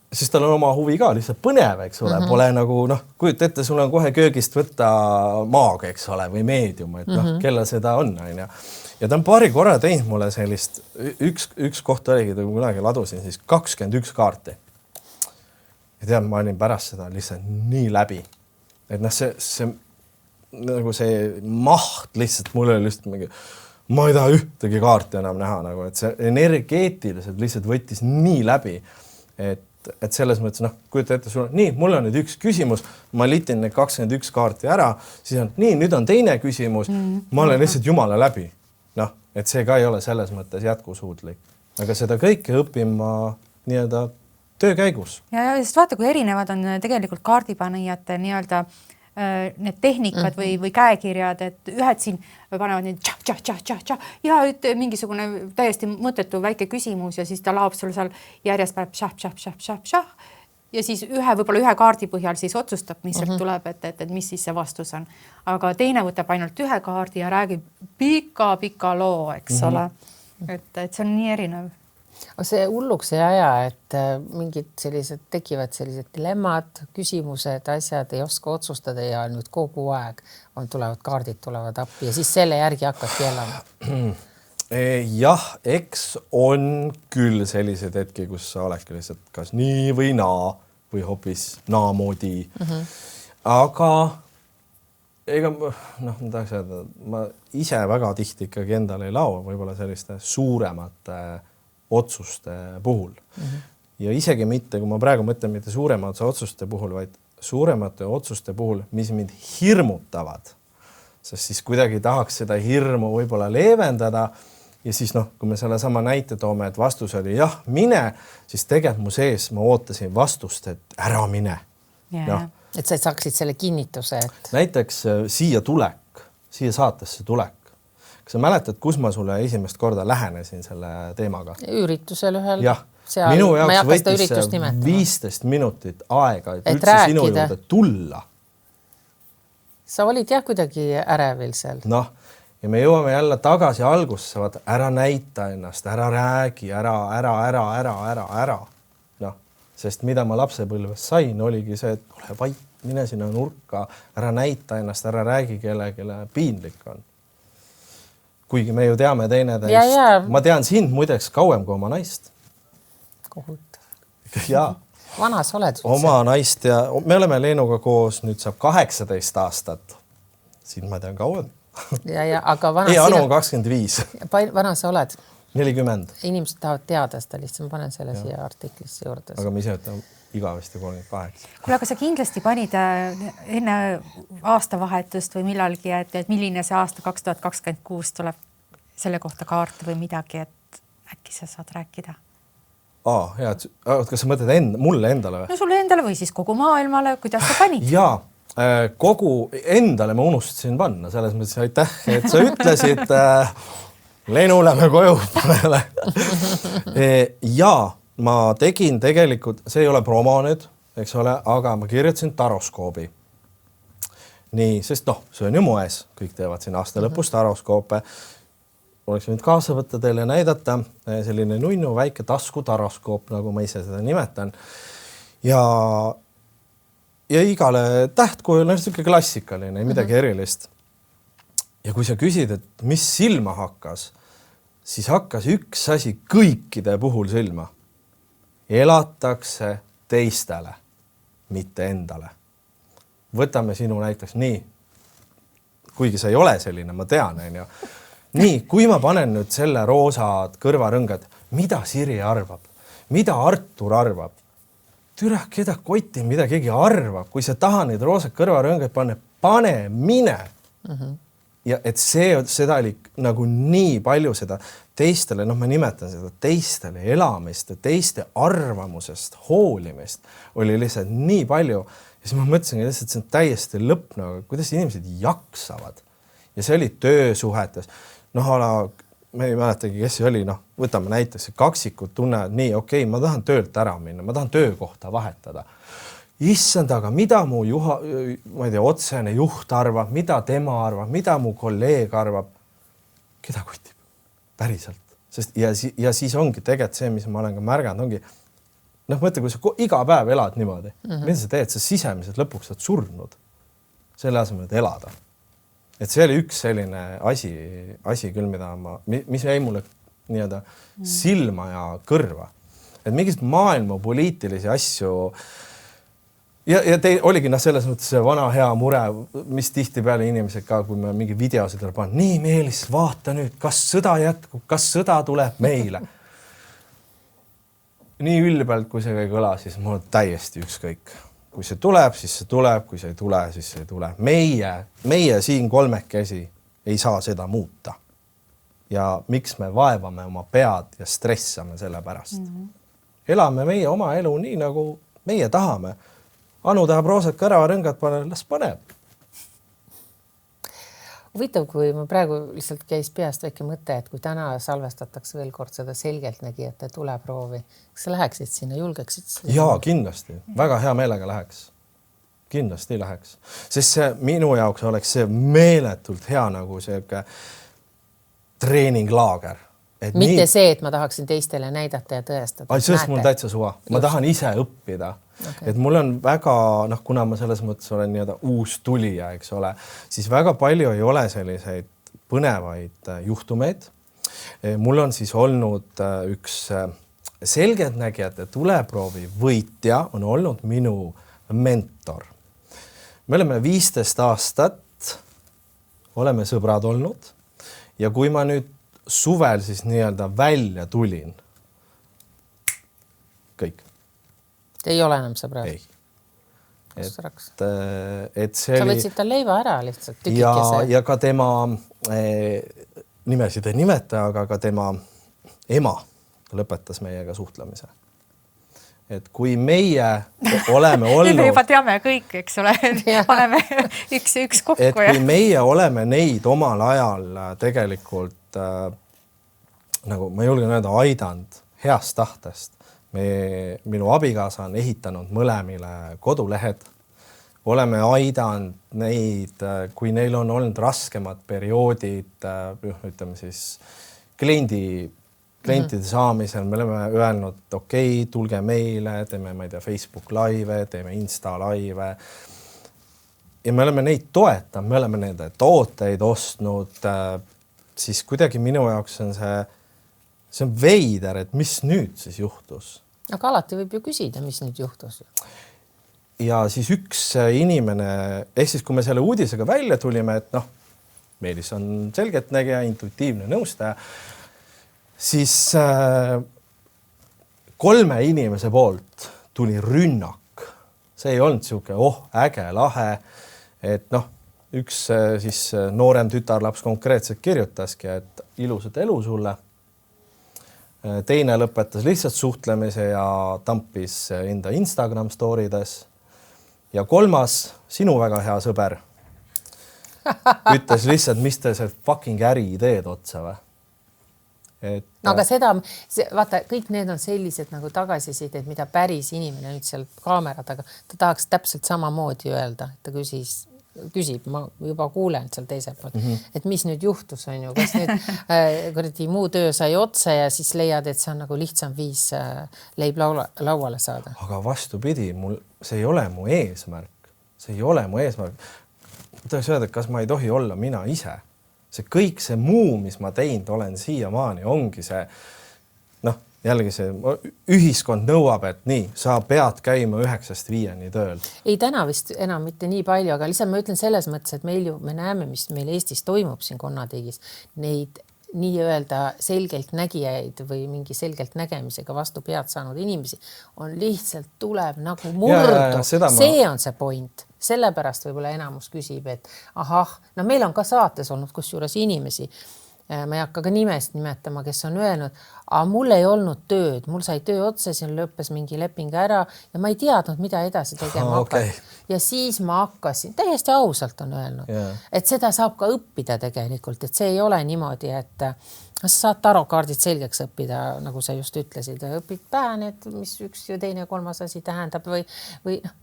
Siis tal on oma huvi ka lihtsalt põnev, eks ole. Pole nagu, kujut ette, sul on kohe köögist võtta maag, eks ole, või meedium, et kellel seda on. Ja ta on paari korra teinud mulle sellist, üks koht oligi, kui kunagi ladusin, siis 21 kaarti. Ja tead, ma olin pärast seda lihtsalt nii läbi. Et see maht lihtsalt, mul oli lihtsalt mingi, ma ei taha ühtegi kaarti enam näha, et see energeetiliselt lihtsalt võttis nii läbi, et selles mõttes, kujuta ette sulle, nii, mul on nüüd üks küsimus, ma litin need 21 kaarti ära, siis on, nii, nüüd on teine küsimus, ma olen lihtsalt jumala läbi. Et see ka ei ole selles mõttes jätkusuutlik. Aga seda kõike õpin ma nii-öelda töö käigus. Ja sest vaata, kui erinevad on tegelikult kaardipanijate nii-öelda need tehnikad või käekirjad, et ühed siin panevad need tša, ja mingisugune täiesti mõttetu väike küsimus ja siis ta laob sul seal järjest paneb šah. ja siis võib-olla ühe kaardi põhjal siis otsustab, mis sealt tuleb, et mis siis see vastus on. Aga teine võtab ainult ühe kaardi ja räägib pika loo, eks ole. Et see on nii erinev. See hulluks ei aja, et mingid sellised tekivad sellised dilemmad, küsimused, asjad ei oska otsustada ja nüüd kogu aeg tulevad kaardid, tulevad appi ja siis selle järgi hakkabki elama. Jah, eks on küll sellised hetki, kus sa oledki lihtsalt kas nii või naa või hoopis naamoodi. Aga ega ma tahaks öelda, ma ise väga tihti ikkagi endale ei lao võib-olla selliste suuremate otsuste puhul. Ja isegi mitte, kui ma praegu mõtlen mitte suuremate otsuste puhul, vaid suuremate otsuste puhul, mis mind hirmutavad. Sest siis kuidagi tahaks seda hirmu võib-olla leevendada. Ja siis kui me selle sama näite toome, et vastus oli jah, mine, siis tegelikult mu sees ma ootasin vastust, et ära mine. Yeah. Et sa saaksid selle kinnituse, et... Näiteks siia saatesse tulek. Kas sa mäletad, kus ma sulle esimest korda lähenesin selle teemaga? Üritusel ühel. Jah, minu jaoks võttis 15 minutit aega, et üldse rääkida. Sinu juurde tulla. Sa olid jah kuidagi ärevil seal. Ja me jõuame jälle tagasi algusse, vaata, ära näita ennast, ära räägi, ära. Sest mida ma lapsepõlves sain, oligi see, et ole vait, mine sinna nurka, ära näita ennast, ära räägi kelle piinlik on. Kuigi me ju teame teineteist. Ma tean sind muideks kauem kui oma naist. Kohutav. Jaa. Vana sa oled? Oma naist ja me oleme Leenuga koos, nüüd saab 18 aastat. Siin ma tean kauem. Aga vana Anu on 25. Vana sa oled? 40. Inimesed tahavad teada seda lihtsalt, ma panen selle siia artiklisse juurde. Aga ma ise ütlen igavesti 38. Kuule, aga sa kindlasti panid enne aastavahetust või millalgi, et milline see aasta 2026 tuleb selle kohta kaarte või midagi, et äkki sa saad rääkida? Hea, kas sa mõtled mulle endale või? No sulle endale või siis kogu maailmale, kuidas sa panid? Jaa. Kogu endale ma unustasin panna, selles mõttes aitäh, et sa ütlesid Leenu, lähme koju panele. Ja ma tegin tegelikult, see ei ole promo nüüd, eks ole, aga ma kirjutasin taroskoobi. Nii, sest see on ju moes, kõik teevad siin aasta lõpus taroskoope. Oleks võinud kaasa võtta teile näidata selline nunnu väike tasku taroskoop, nagu ma ise seda nimetan. Ja igale tähtkujul on siuke klassikaline, midagi erilist. Ja kui sa küsid, et mis silma hakkas, siis hakkas üks asi kõikide puhul silma. Elatakse teistele, mitte endale. Võtame sinu näiteks nii, kuigi sa ei ole selline, ma tean, on ju. Nii, kui ma panen nüüd selle roosad kõrvarõngad, mida Siri arvab? Mida Artur arvab? Türa, keda kotti, mida keegi arvab, kui sa taha neid roosad kõrvarõngad pane mine. Ja et seda oli nagu nii palju seda teistele, ma nimetan seda teistele elamist ja teiste arvamusest hoolimist oli lihtsalt nii palju. Ja siis ma mõtlesin, et see on täiesti lõpna, kuidas inimesed jaksavad. Ja see oli töösuhetes. Me ei mäletagi, kes see oli, võtame näiteks kaksikud tunnevad nii, okei, ma tahan töölt ära minna, ma tahan töökohta vahetada. Issand, aga mida mu otsene juht arvab, mida tema arvab, mida mu kolleeg arvab, keda kotib? Päriselt. Ja siis ongi tegelikult see, mis ma olen ka märganud, ongi, mõtle, kui sa iga päev elad niimoodi, mida sa teed, sa sisemiselt lõpuks saad surnud selle asemel, et elada. Et see oli üks selline asi küll, mis jäi mulle nii-öelda silma ja kõrva. Et mingist maailma poliitilisi asju ja oligi selles mõttes see vana hea mure, mis tihti peale inimesed ka, kui me mingi videosid panen, nii Meelis, vaata nüüd, kas sõda jätkub, kas sõda tuleb meile. Nii ülbelt, kui see ei kõla, siis mul on täiesti ükskõik. Kui see tuleb, siis see tuleb, kui see ei tule, siis see ei tule. Meie siin kolmekesi ei saa seda muuta. Ja miks me vaevame oma pead ja stressame selle pärast. Elame meie oma elu nii, nagu meie tahame. Anu tahab roosad kõrvarõngad paneb, las paneb. huvitav, kui ma praegu lihtsalt käis peast väike mõte, et kui täna salvestatakse veel kord seda selgeltnägijate tuleproovi, kas sa läheksid sinna, julgeksid? Jaa, kindlasti. Väga hea meelega läheks. Kindlasti läheks. Sest see minu jaoks oleks see meeletult hea nagu selline treeninglaager. Et mitte see, et ma tahaksin teistele näidata ja tõestada. Ai, sellest mul täitsa suva. Ma tahan ise õppida. Okay. Et mul on väga, kuna ma selles mõttes olen uus tulija, eks ole, siis väga palju ei ole selliseid põnevaid juhtumeid. Mul on siis olnud üks selgeltnägijate tuleproovi võitja on olnud minu mentor. Me oleme 15 aastat, oleme sõbrad olnud ja kui ma nüüd suvel siis välja tulin, kõik. Te ei ole enam sõbrad? Ei. Et see sa võtsid tal leiva ära lihtsalt tükikese. Ja ka tema nimesid ei nimeta, aga ka tema ema lõpetas meiega suhtlemise. Et kui meie oleme olnud... Me juba teame kõik, eks ole, paneme üks kokku. Et kui meie oleme neid omal ajal tegelikult, nagu ma julgen öelda, aidanud heast tahtest. Minu abikaasa on ehitanud mõlemile kodulehed. Oleme aidanud neid, kui neil on olnud raskemad perioodid, ütleme siis klientide saamisel, me oleme öelnud, okei, tulge meile, teeme, ma ei tea, Facebook live, teeme Insta live. Ja me oleme neid toetanud, me oleme nende tooteid ostnud, siis kuidagi minu jaoks on see on veider, et mis nüüd siis juhtus. Aga alati võib ju küsida, mis nüüd juhtus. Ja siis üks inimene, ehk siis kui me selle uudisega välja tulime, et Meelis on selgeltnägija, intuitiivne nõustaja, siis 3 inimese poolt tuli rünnak. See ei olnud siuke, äge, lahe, et üks siis noorem tütarlaps konkreetselt kirjutaski, et ilusat elu sulle. Teine lõpetas lihtsalt suhtlemise ja tampis enda Instagram storydes. Ja 3, sinu väga hea sõber, ütles lihtsalt, mis te see fucking äri ideed otsa või? Aga seda, vaata, kõik need on sellised nagu tagasisidet, mida päris inimene nüüd seal kaamera taga, ta tahaks täpselt samamoodi öelda, et ta küsib, ma juba kuulen seal teisel poolt, et mis nüüd juhtus, on ju, kas nüüd muu töö sai otsa ja siis leiad, et see on nagu lihtsam viis leib lauale saada. Aga vastupidi, see ei ole mu eesmärk. See ei ole mu eesmärk. Ma tahaks öelda, et kas ma ei tohi olla mina ise. See kõik see muu, mis ma teinud olen siiamaani, ongi see, jällegi see ühiskond nõuab, et nii, sa pead käima 9-5 tööl. Ei, täna vist enam mitte nii palju, aga lihtsalt ma ütlen selles mõttes, et me näeme, mis meil Eestis toimub siin Konnatiigis, neid nii-öelda selgelt nägijaid või mingi selgelt nägemisega vastu pead saanud inimesi on lihtsalt tuleb nagu murdu. See on see point. Sellepärast võib-olla enamus küsib, et meil on ka saates olnud kusjuures inimesi, ma ei hakka ka nimest nimetama, kes on öelnud, mul ei olnud tööd, mul sai töö otsa, siin lõppes mingi leping ära ja ma ei teadnud, mida edasi tegema hakata. Ja siis ma hakkasin, täiesti ausalt on öelnud, et seda saab ka õppida tegelikult, et see ei ole niimoodi, et sa saad tarokaardid selgeks õppida, nagu sa just ütlesid, õpid pähe need, mis üks ja teine 3 asi tähendab või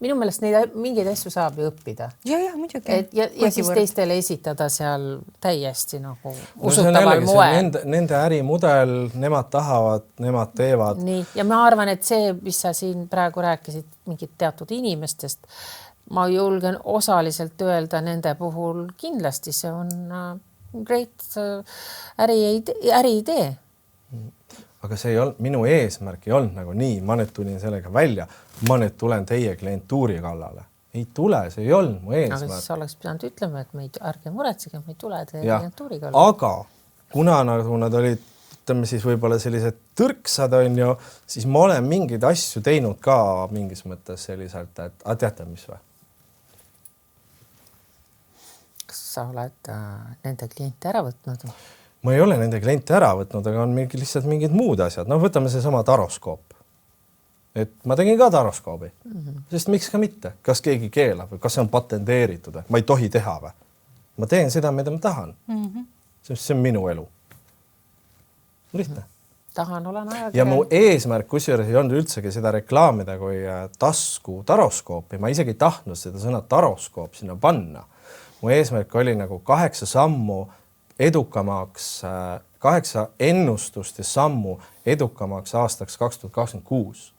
minu meelest neid mingeid asju saab ju õppida. Ja, muidugi. Ja siis teistele esitada seal täiesti nagu usutaval moel. Nende ärimudel, nemad tahavad, nemad teevad. Nii, ja ma arvan, et see, mis sa siin praegu rääkisid mingit teatud inimestest, ma julgen osaliselt öelda nende puhul kindlasti, see on great äriidee. Aga see ei olnud, minu eesmärk ei olnud nagu nii, ma nüüd tulin sellega välja, ma nüüd tulen teie klientuuri kallale. Ei tule, see ei olnud mu eesmärk. Aga siis oleks pidanud ütlema, et ärge muretsege, ma ei tule teie klientuuri kallale. Aga kuna nagu nad olid, ütleme siis võib-olla sellised tõrksad on ju, siis ma olen mingeid asju teinud ka mingis mõttes selliselt, et teate mis või? Sa oled nende kliente ära võtnud? Ma ei ole nende kliente ära võtnud, aga on lihtsalt mingid muud asjad. Võtame see sama taroskoop. Et ma tegin ka taroskoobi. Sest miks ka mitte? Kas keegi keelab või kas see on patenteeritud? Ma ei tohi teha või? ma teen seda, mida ma tahan. See on minu elu. Lihtne. Tahan olen ajakirjanik. Ja mu eesmärk kusjuures ei olnud üldsegi seda reklaamida kui tasku taroskoopi. Ma isegi ei tahtnud seda sõna taroskoop sinna panna. Mu eesmärk oli nagu 8 sammu edukamaks, 8 ennustust ja sammu edukamaks aastaks 2026.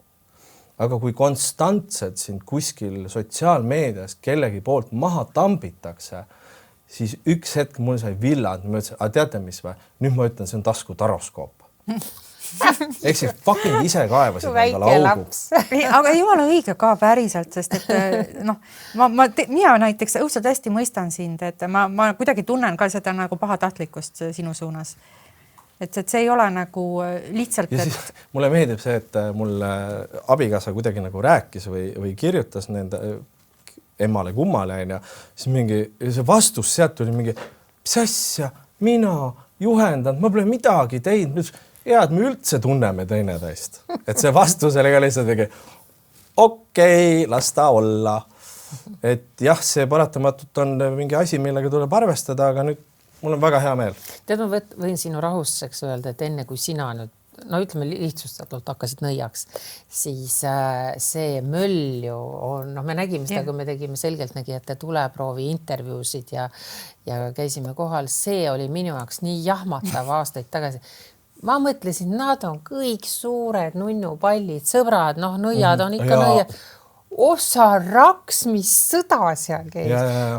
Aga kui konstantselt sind kuskil sotsiaalmeedias kellegi poolt maha tambitakse, siis üks hetk mul sai villand. Ma ütlesin, teate mis või? Nüüd ma ütlen, see on tasku taroskoop. Ehk siis fucking ise kaevasid endale augu. Aga ei ole õige ka päriselt, sest et mina näiteks õudselt hästi mõistan sind, et ma kuidagi tunnen ka seda nagu pahatahtlikkust sinu suunas. Et see ei ole nagu lihtsalt... Mulle meeldib see, et mul abikaasa kuidagi nagu rääkis või kirjutas nende emmale kummale ja siis mingi see vastus sealt tuli mingi, mis asja, mina juhendan, ma pole midagi teinud. Ja, et me üldse tunneme teineteist. Et see vastus oli ka lihtsalt tegi, okei, las ta olla. Et jah, see paratamatult on mingi asi, millega tuleb arvestada, aga nüüd mul on väga hea meel. Tead, ma võin sinu rahustuseks öelda, et enne kui sina nüüd, no ütleme lihtsustatult hakkasid nõiaks, siis see möll ju on, me nägime seda, kui me tegime selgeltnägijate tuleproovi intervjuusid ja käisime kohal. See oli minu jaoks nii jahmatav aastaid tagasi. Ma mõtlesin, nad on kõik suured nunnupallid, sõbrad, nõiad on ikka nõiad. Ossa raks, mis sõda seal käis,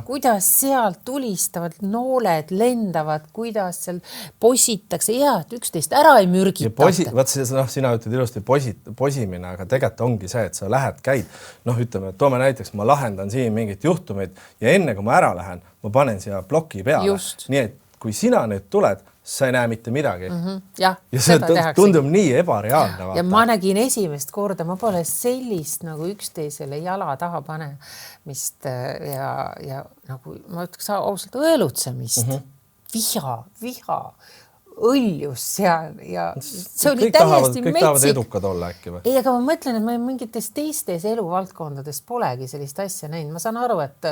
kuidas seal tulistavad nooled, lendavad, kuidas seal positakse, et üksteist ära ei mürgitate. Vaat sina ütled ilusti posimine, aga tegelikult ongi see, et sa lähed, käid. Ütleme, toome näiteks, ma lahendan siin mingit juhtumit ja enne kui ma ära lähen, ma panen siia ploki peale. Just. Nii, et kui sina nüüd tuled, sa ei näe mitte midagi. Ja see tundub nii ebareaalne. Ja ma nägin esimest korda, ma pole sellist nagu üksteisele jala taha panemist ja nagu ma ütleks ausalt õelutsemist, viha, õljus seal ja see oli täiesti kõik tahavad edukad olla äkki või? Ei, aga ma mõtlen, et ma mingites teistes eluvaldkondades polegi sellist asja näinud. Ma saan aru, et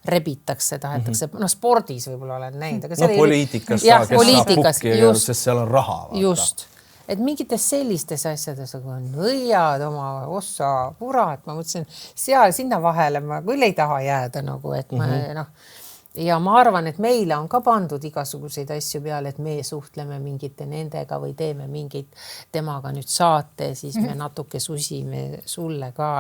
rebitakse, tahetakse, spordis võib-olla olen näinud. Aga poliitikas ka, kes saab pukki, sest seal on raha. Just. Et mingites sellistes asjades, kui on nõiad oma ossa purat, ma mõtlesin, seal sinna vahele ma küll ei taha jääda nagu, et ma ja ma arvan, et meile on ka pandud igasuguseid asju peale, et me suhtleme mingite nendega või teeme mingit temaga nüüd saate, siis me natuke susime sulle ka,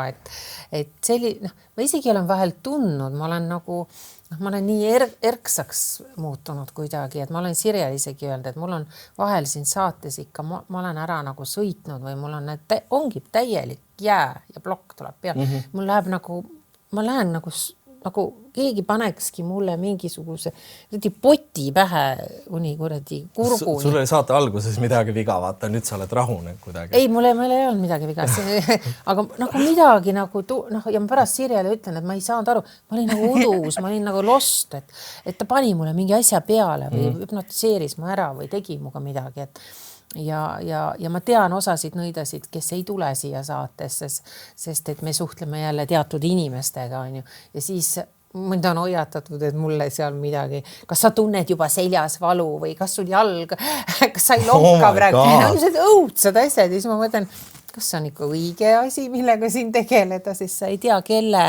et ma isegi olen vahel tundnud, ma olen nii erksaks muutunud kuidagi, et ma olen Sirjel isegi öelnud, et mul on vahel siin saates ikka, ma olen ära nagu sõitnud või mul on ongi täielik jää ja plokk tuleb peale. Mul läheb ma lähen nagu keegi panekski mulle mingisuguse poti pähe kuni kuradi kurguni. Sul oli saate alguses midagi viga, vaata, nüüd sa oled rahunenud kuidagi. Ei, mul ei olnud midagi viga. Aga nagu midagi ja ma pärast Sirjale ütlen, et ma ei saanud aru. Ma olin nagu udus, ma olin nagu lost, et ta pani mulle mingi asja peale või hüpnotiseeris mu ära või tegi muga midagi, ja ma tean osasid nõidasid, kes ei tule siia saatesse, sest et me suhtleme jälle teatud inimestega, on ju, ja siis mind on hoiatatud, et mulle seal midagi, kas sa tunned juba seljas valu või kas sul jalg, kas sa ei lonka praegu, õudsed asjad, ja siis ma mõtlen, kas see on ikka õige asi, millega siin tegeleda, sest sa ei tea, kelle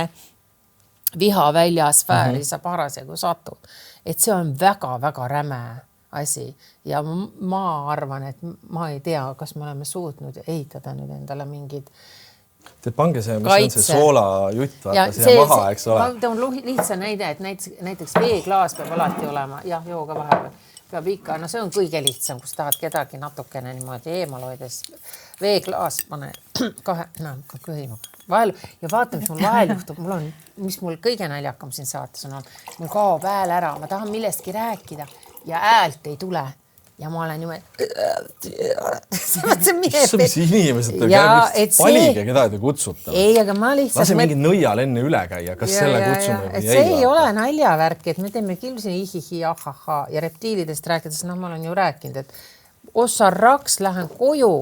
viha väljasfääri sa parasjagu satud, et see on väga-väga räme asi ja ma arvan, et ma ei tea, kas me oleme suutnud ehitada nüüd endale mingid Te pange see, mis on see soolajutt, vaata siia maha, eks ole. Ma toon lihtsa näide, et näiteks veeklaas peab alati olema, jooga vahepeal peab ikka, see on kõige lihtsam, kus tahad kedagi natukene niimoodi eemal hoides. Veeklaas pane vahel ja vaata, mis mul vahel juhtub, mis mul kõige naljakam siin saates on, mul kaob hääl ära, ma tahan millestki rääkida ja häält ei tule. Ja ma olen niimoodi mis inimesed palige, keda te kutsute? Ei, aga ma lihtsalt lase mingi nõial enne üle käia, kas selle kutsume või ei? See ei ole naljavärk, et me teeme küll siin ihihi, ahaha ja reptiilidest rääkides, ma olen ju rääkinud, et ossa raks lähen koju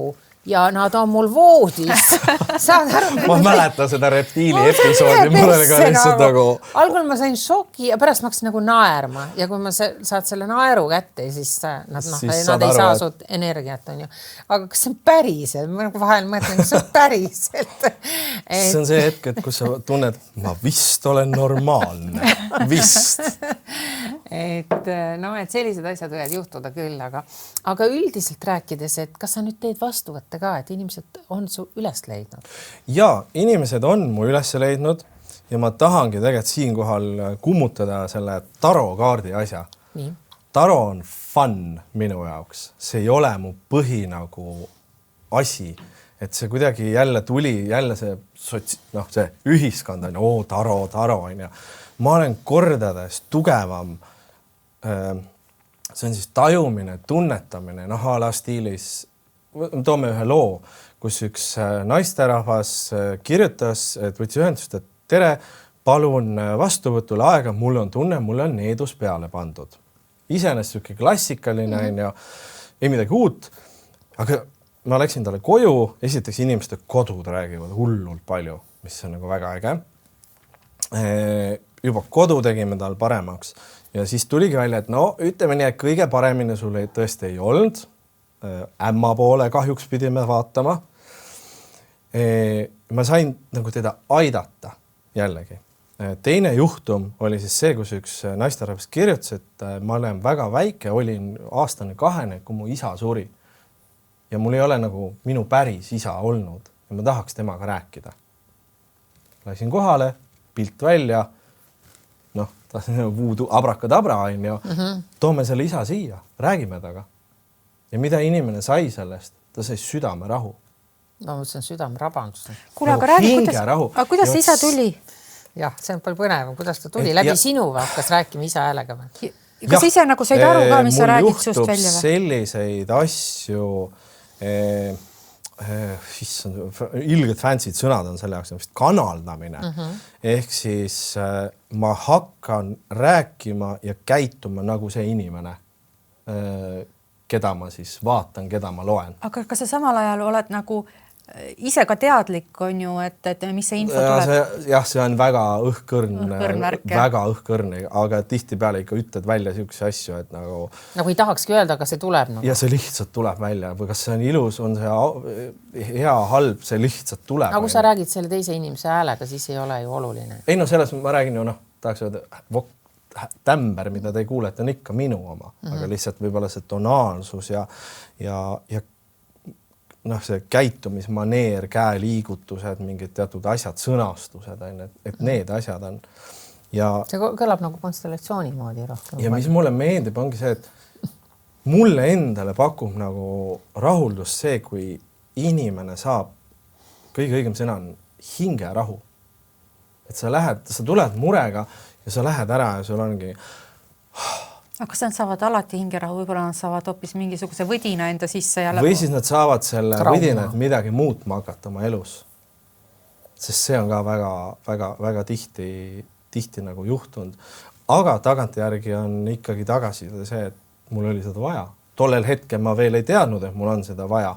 ja nad on mul voodis. Saad aru? Ma mäletan seda reptiili episoodi, mul oli ka lihtsalt nagu... Algul ma sain šoki ja pärast ma hakkasin nagu naerma ja kui ma saad selle naeru kätte, siis nad ei saa sut energiat, on ju. Aga kas see on päriselt? Ma vahel mõtlen, kas see on päriselt? See on see hetk, et kus sa tunned, ma vist olen normaalne. Vist. Et sellised asjad võivad juhtuda küll, aga üldiselt rääkides, et kas sa nüüd teed vastuvõtte ka, et inimesed on su üles leidnud? Ja, inimesed on mu üles leidnud ja ma tahangi tegelikult siinkohal kummutada selle tarokaardi asja. Nii. Taro on fun minu jaoks. See ei ole mu põhi nagu asi, et see kuidagi jälle tuli, jälle see ühiskond on, taro on ja ma olen kordades tugevam. See on siis tajumine, tunnetamine, a la stiilis, toome ühe loo, kus üks naisterahvas kirjutas, et võtsi ühendust, et tere, palun vastuvõtule aega, mul on tunne, mul on needus peale pandud. Iseenesest siuke klassikaline ja ei midagi uut, aga ma läksin talle koju, esiteks inimeste kodud räägivad hullult palju, mis on nagu väga äge. Juba kodu tegime tal paremaks ja siis tuligi välja, et ütleme nii, et kõige paremini sul tõesti ei olnud. Ämma poole kahjuks pidime vaatama. Ma sain nagu teda aidata jällegi. Teine juhtum oli siis see, kus üks naisterahvas kirjutas, et ma olen väga väike, olin aastane 2, kui mu isa suri. Ja mul ei ole nagu minu päris isa olnud ja ma tahaks temaga rääkida. Läksin kohale, pilt välja, vuudu abrakadabra on ja toome selle isa siia, räägime taga. Ja mida inimene sai sellest? Ta sai südamerahu. Ma mõtlesin südamerabandus. Kuule, aga räägi, kuidas see isa tuli? Jah, see on palju põnevam, kuidas ta tuli. Läbi sinu hakkas rääkima isa häälega või? Kas ise nagu said aru ka, mis sa räägid sust välja või? Mul juhtub selliseid asju, ilged fancy'd sõnad on selle jaoks, vist kanaldamine. Ehk siis ma hakkan rääkima ja käituma nagu see inimene, keda ma siis vaatan, keda ma loen. Aga kas sa samal ajal oled nagu ise ka teadlik, on ju, et mis see info tuleb? See on väga õhkõrn, aga tihti peale ikka ütled välja siukse asju, et nagu ei tahakski öelda, aga see tuleb nagu. Ja see lihtsalt tuleb välja või kas see on ilus, on see hea, halb, see lihtsalt tuleb. Aga kui sa räägid selle teise inimese häälega, siis ei ole ju oluline. Ei selles ma räägin ju, tahaks öelda, tämber, mida te kuulete, on ikka minu oma, aga lihtsalt võib-olla see tonaalsus ja see käitumismaneer, käeliigutused, mingid teatud asjad, sõnastused, et need asjad on. Ja see kõlab nagu konstellatsiooni moodi rohkem. Ja mis mulle meeldib, ongi see, et mulle endale pakub nagu rahuldus see, kui inimene saab, kõige õigem sõna on hingerahu. Et sa tuled murega ja sa lähed ära ja sul ongi Aga kas nad saavad alati hingerahu, võib-olla nad saavad hoopis mingisuguse võdina enda sisse ja või siis nad saavad selle võdina, et midagi muutma hakata oma elus. Sest see on ka väga tihti nagu juhtunud. Aga tagantjärgi on ikkagi tagasi see, et mul oli seda vaja. Tollel hetkel ma veel ei teadnud, et mul on seda vaja.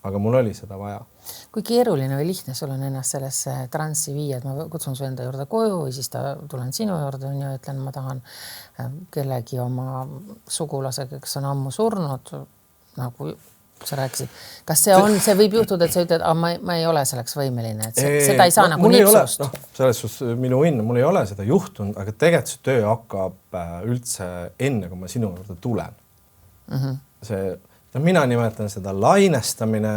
Aga mul oli seda vaja. Kui keeruline või lihtne sul on ennast sellesse transsi viia, et ma kutsun su enda juurde koju või siis tulen sinu juurde ja ütlen, ma tahan kellegi oma sugulasega, kes on ammu surnud, nagu sa rääkisid. Kas see võib juhtuda, et sa ütled, ma ei ole selleks võimeline, et seda ei saa nagu nipsust? Selles suhtes minu õnn, mul ei ole seda juhtunud, aga tegelikult see töö hakkab üldse enne, kui ma sinu juurde tulen. Mina nimetan seda lainestamine,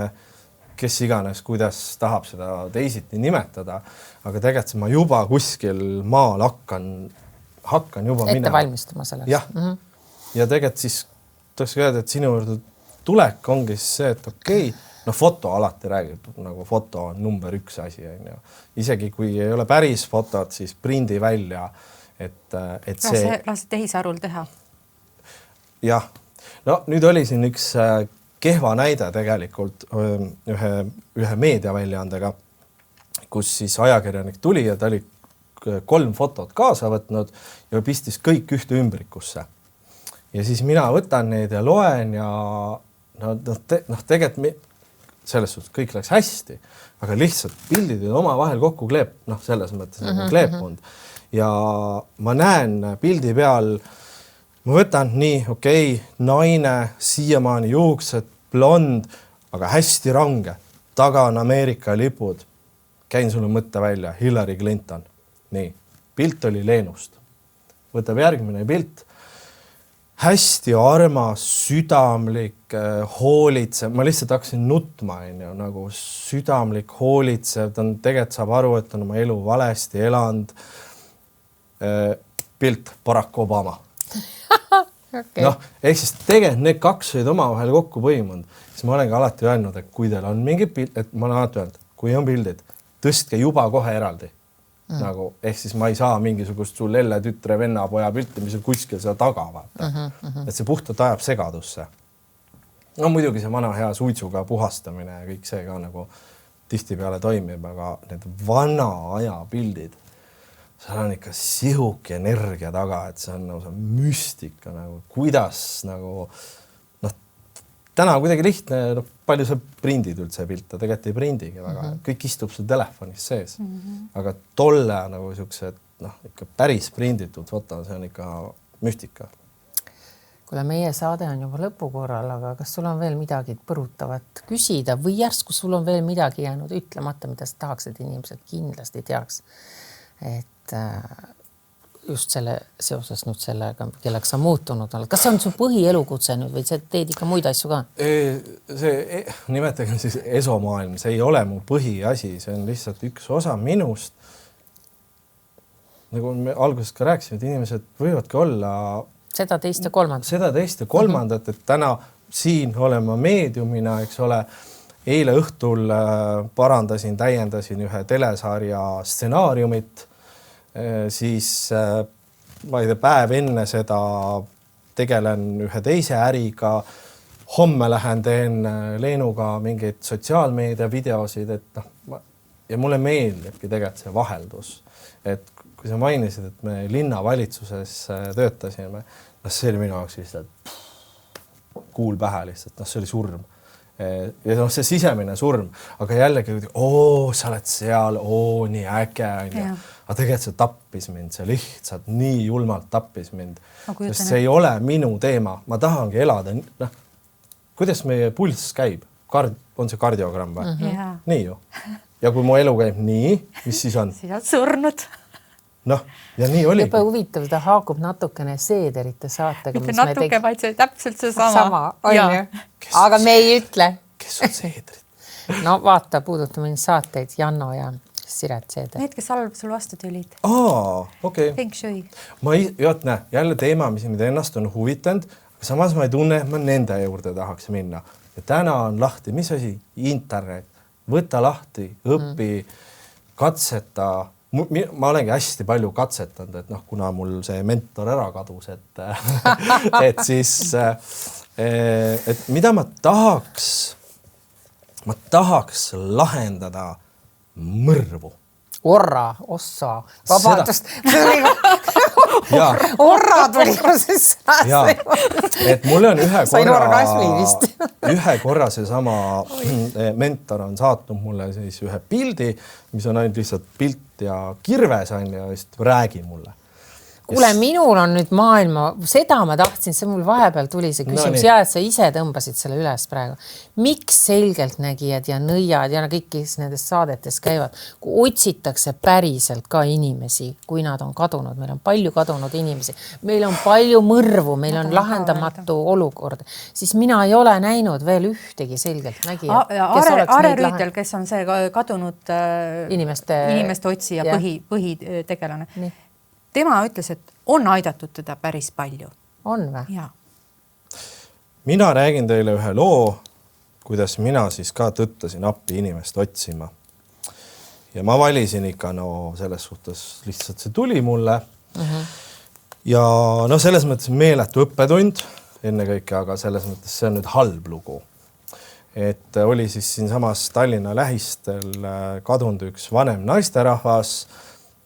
kes iganes, kuidas tahab seda teisiti nimetada, aga tegelikult ma juba kuskil maal hakkan juba ette valmistama selleks. Jah. Ja tegelikult siis tahaks öelda, et sinu juurde tulek ongi see, et foto alati räägib, nagu foto on number 1 asi. Isegi kui ei ole päris fotot, siis prindi välja, et see... Lase tehisarul teha. Jah. Nüüd oli siin üks kehva näide tegelikult ühe meediaväljaandega, kus siis ajakirjanik tuli ja ta oli 3 fotot kaasa võtnud ja pistis kõik ühte ümbrikusse. Ja siis mina võtan neid ja loen ja tegelikult selles suhtes kõik läks hästi, aga lihtsalt pildid olid omavahel kokku selles mõttes nagu kleepunud. Ja ma näen pildi peal, ma võtan nii, naine, siiamaani juuksed, blond, aga hästi range, taga on Ameerika lipud. Käin sulle mõtte välja, Hillary Clinton. Nii, pilt oli Leenust. Võtab järgmine pilt. Hästi armas, südamlik, hoolitsev. Ma lihtsalt hakkasin nutma, nagu südamlik, hoolitsev. Ta tegelikult saab aru, et on oma elu valesti elanud. Pilt Barack Obama. Ehk siis tegelikult need kaks olid omavahel kokku põimunud. Siis ma olengi alati öelnud, et kui teil on mingi pilt, et ma olen alati öelnud, kui on pildid, tõstke juba kohe eraldi. Ehk siis ma ei saa mingisugust sul lelle tütre venna poja pilti, mis on kuskil seal taga vaata. Et see puhtalt ajab segadusse. No muidugi see vana hea suitsuga puhastamine ja kõik see ka nagu tihtipeale toimib, aga need vana aja pildid, seal on ikka sihuke energia taga, et see on nagu see müstika, nagu kuidas nagu täna kuidagi lihtne, palju sa prindid üldse pilte, tegelikult ei prindigi väga, kõik istub sul telefonis sees, aga tolle nagu siuksed, ikka päris prinditud foto, see on ikka müstika. Kuule, meie saade on juba lõpukorral, aga kas sul on veel midagi põrutavat küsida või järsku sul on veel midagi jäänud ütlemata, mida sa tahaks, et inimesed kindlasti teaks, et just selle seoses nüüd sellega, kelleks sa muutunud oled. Kas see on su põhielukutse nüüd või sa teed ikka muid asju ka? See, nimetage siis esomaailm, see ei ole mu põhiasi, see on lihtsalt üks osa minust. Nagu me alguses ka rääkisime, et inimesed võivadki olla seda teist ja kolmandat. Seda teist ja kolmandat, et täna siin olema meediumina, eks ole, eile õhtul parandasin, täiendasin ühe telesarja stsenaariumit, siis ma ei tea, päev enne seda tegelen ühe teise äriga, homme lähen teen Leenuga mingeid sotsiaalmeedia videosid, et ja mulle meeldibki tegelikult see vaheldus, et kui sa mainisid, et me linnavalitsuses töötasime, see oli minu jaoks lihtsalt kuul pähe lihtsalt, see oli surm. Ja see sisemine surm, aga jällegi, sa oled seal, nii äge, aga tegelikult see tappis mind, see lihtsalt nii julmalt tappis mind, sest see ei ole minu teema, ma tahangi elada, kuidas meie pulss käib, on see kardiogramm või? Nii ju. Ja kui mu elu käib nii, mis siis on? Siis oled surnud. Ja nii oli. Juba huvitav, ta haakub natukene Seederite saatega. Mitte natuke, vaid see täpselt see sama. Sama, on ju. Aga me ei ütle. Kes on Seederid? No vaata, puudutame saateid Janno ja Siret Seeder. Need, kes halb sul vastu tulid. Okei. Feng Shui. Jälle teema, mis mind ennast on huvitanud, aga samas ma ei tunne, et ma nende juurde tahaks minna. Ja täna on lahti, mis asi? Internet. Võta lahti, õpi, katseta. Ma olengi hästi palju katsetanud, et kuna mul see mentor ära kadus, et siis, et mida ma tahaks lahendada mõrvu. Ossa, vabandust. Orra tuli siis. Et mul on ühe korra seesama mentor on saatnud mulle siis ühe pildi, mis on ainult lihtsalt pilt ja kirves on ja just räägi mulle. Kuule, minul on nüüd maailma, seda ma tahtsin, see mul vahepeal tuli see küsimus ja et sa ise tõmbasid selle üles praegu. Miks selgeltnägijad ja nõiad ja kõik, kes nendes saadetes käivad, kui otsitakse päriselt ka inimesi, kui nad on kadunud, meil on palju kadunud inimesi, meil on palju mõrvu, meil on lahendamatu olukord, siis mina ei ole näinud veel ühtegi selgeltnägijat. Are Rüütel, kes on see kadunud inimeste otsija põhitegelane. Tema ütles, et on aidatud teda päris palju. On või? Jaa. Mina räägin teile ühe loo, kuidas mina siis ka tõttasin appi inimest otsima. Ja ma valisin ikka, selles suhtes lihtsalt see tuli mulle. Ja selles mõttes meeletu õppetund enne kõike, aga selles mõttes see on nüüd halb lugu. Et oli siis siin samas Tallinna lähistel kadunud üks vanem naisterahvas.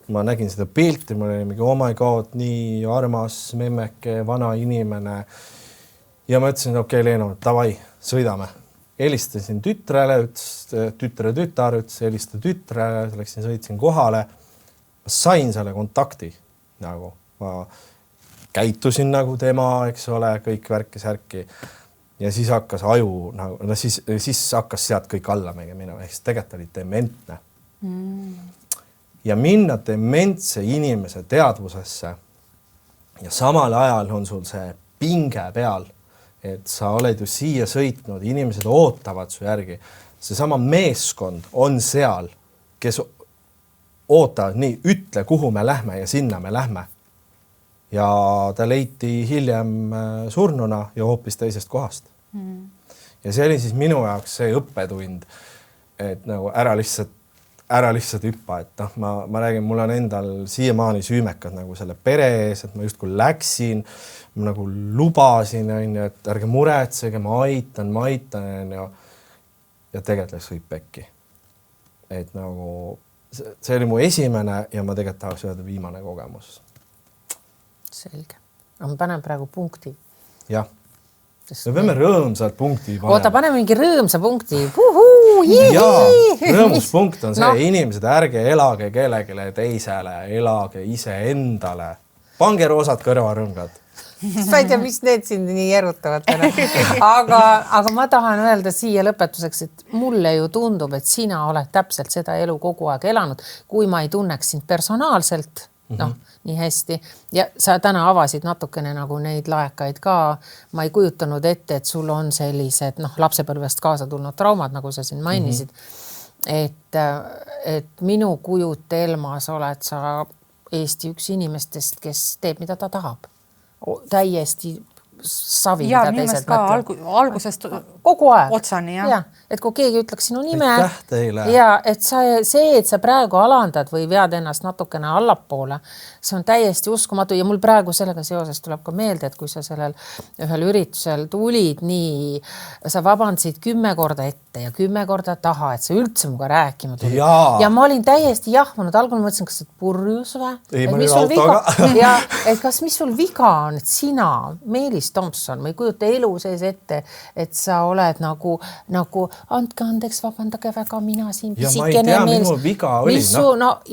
Ma nägin seda pilti, mul oli mingi, oh my god, nii armas, memmeke, vana inimene. Ja ma ütlesin, okei, Leeno, davai, sõidame. helistasin tütrele, tütar ütles, helista tütrele, sõitsin kohale. Ma sain selle kontakti, nagu ma käitusin nagu tema, eks ole, kõik värki-särki. Ja siis hakkas aju, nagu, no siis hakkas sealt kõik alla meiega minema, ehk tegelikult oli dementne. Ja minna dementse inimese teadvusesse ja samal ajal on sul see pinge peal, et sa oled ju siia sõitnud, inimesed ootavad su järgi. Seesama meeskond on seal, kes ootavad, nii, ütle, kuhu me lähme ja sinna me lähme. Ja ta leiti hiljem surnuna ja hoopis teisest kohast. Ja see oli siis minu jaoks see õppetund, et nagu ära lihtsalt hüppa, et ma räägin, mul on endal siiamaani süümekad nagu selle pere ees, et ma justkui läksin, ma nagu lubasin, et ärge muretsege, ma aitan, ja tegelikult läks kõik pekki. Et nagu see oli mu esimene ja ma tegelikult tahaks öelda viimane kogemus. Selge. Ma panen praegu punkti. Jah. Me peame rõõmsalt punkti panema. Oota, paneme mingi rõõmsa punkti. Rõõmuspunkt on see, inimesed, ärge elage kellegile teisele, elage ise endale. Pange roosad kõrvarõngad. Ma ei tea, mis need sind nii erutavad. Aga ma tahan öelda siia lõpetuseks, et mulle ju tundub, et sina oled täpselt seda elu kogu aeg elanud, kui ma ei tunneks sind personaalselt, nii hästi. Ja sa täna avasid natukene nagu neid laekaid ka. Ma ei kujutanud ette, et sul on sellised lapsepõlvest kaasa tulnud traumad, nagu sa siin mainisid. Et minu kujutelmas oled sa Eesti üks inimestest, kes teeb, mida ta tahab. Täiesti savi, ja mida teised ka algusest kogu aeg. Otsani, jah. Ja, et kui keegi ütleks sinu nime teile. Ja et sa praegu alandad või vead ennast natukene allapoole, see on täiesti uskumatu ja mul praegu sellega seoses tuleb ka meelde, et kui sa sellel ühel üritusel tulid nii, sa vabandasid 10 korda ette ja 10 korda taha, et sa üldse muga rääkima tulid. Ja ma olin täiesti jahmunud, algul mõtlesin, kas sa purjus või? Ei, ma olin autoga. Ja et kas mis sul viga on, et sina, Meelis Tomson, ma ei kujuta elu sees ette, et sa oled nagu andke andeks, vabandage väga, mina siin pisikene. Ja ma ei tea, mis mul viga oli.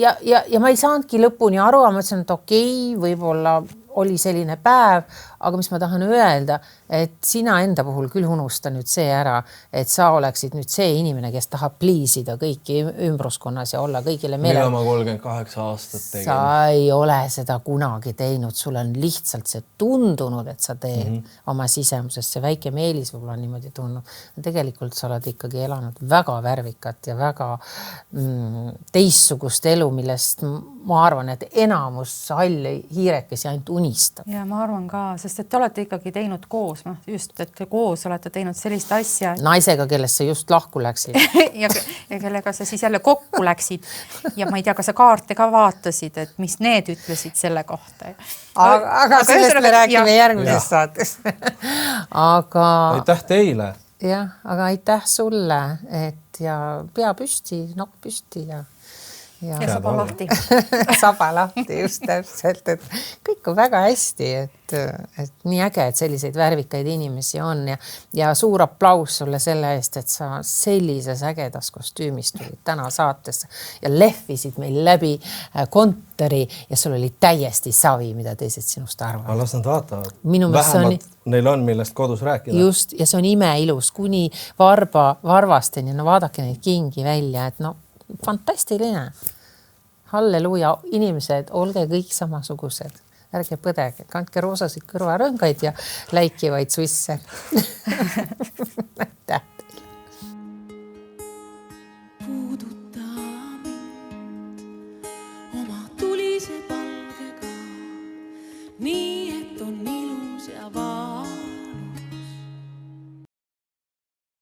Ja ma ei saanudki lõpuni aru, ma mõtlesin, et okei, võib-olla oli selline päev, aga mis ma tahan öelda, et sina enda puhul küll unusta nüüd see ära, et sa oleksid nüüd see inimene, kes tahab pliisida kõiki ümbruskonnas ja olla kõigile meele. Mida ma 38 aastat tegin. Sa ei ole seda kunagi teinud, sul on lihtsalt see tundunud, et sa teed oma sisemusest, see väike Meelis võib-olla niimoodi tunnud. Tegelikult sa oled ikkagi elanud väga värvikat ja väga teissugust elu, millest ma arvan, et enamus halli hiirekesi ainult unistab. Ja ma arvan ka, sest et te olete ikkagi teinud koos, just, et te koos olete teinud sellist asja. Naisega, kellest sa just lahku läksid. ja kellega sa siis jälle kokku läksid. Ja ma ei tea, kas sa kaarte ka vaatasid, et mis need ütlesid selle kohta. Aga sellest me räägime järgmises saates. Aga... Aitäh teile. Jah, aga aitäh sulle, et ja pea püsti, nokk püsti ja saba lahti. Saba lahti, just täpselt, et kõik on väga hästi, et nii äge, et selliseid värvikaid inimesi on ja suur aplaus sulle selle eest, et sa sellises ägedas kostüümis tulid täna saatesse ja lehvisid meil läbi kontori ja sul oli täiesti savi, mida teised sinust arvavad. Ma las nad vaatavad. Vähemalt neil on, millest kodus rääkida. Just, ja see on imeilus, kuni varvasteni, vaadake neid kingi välja, et fantastiline. Halleluuja, inimesed, olge kõik samasugused. Ärge põdege, kandke roosasid kõrvarõngaid ja läikivaid suisse.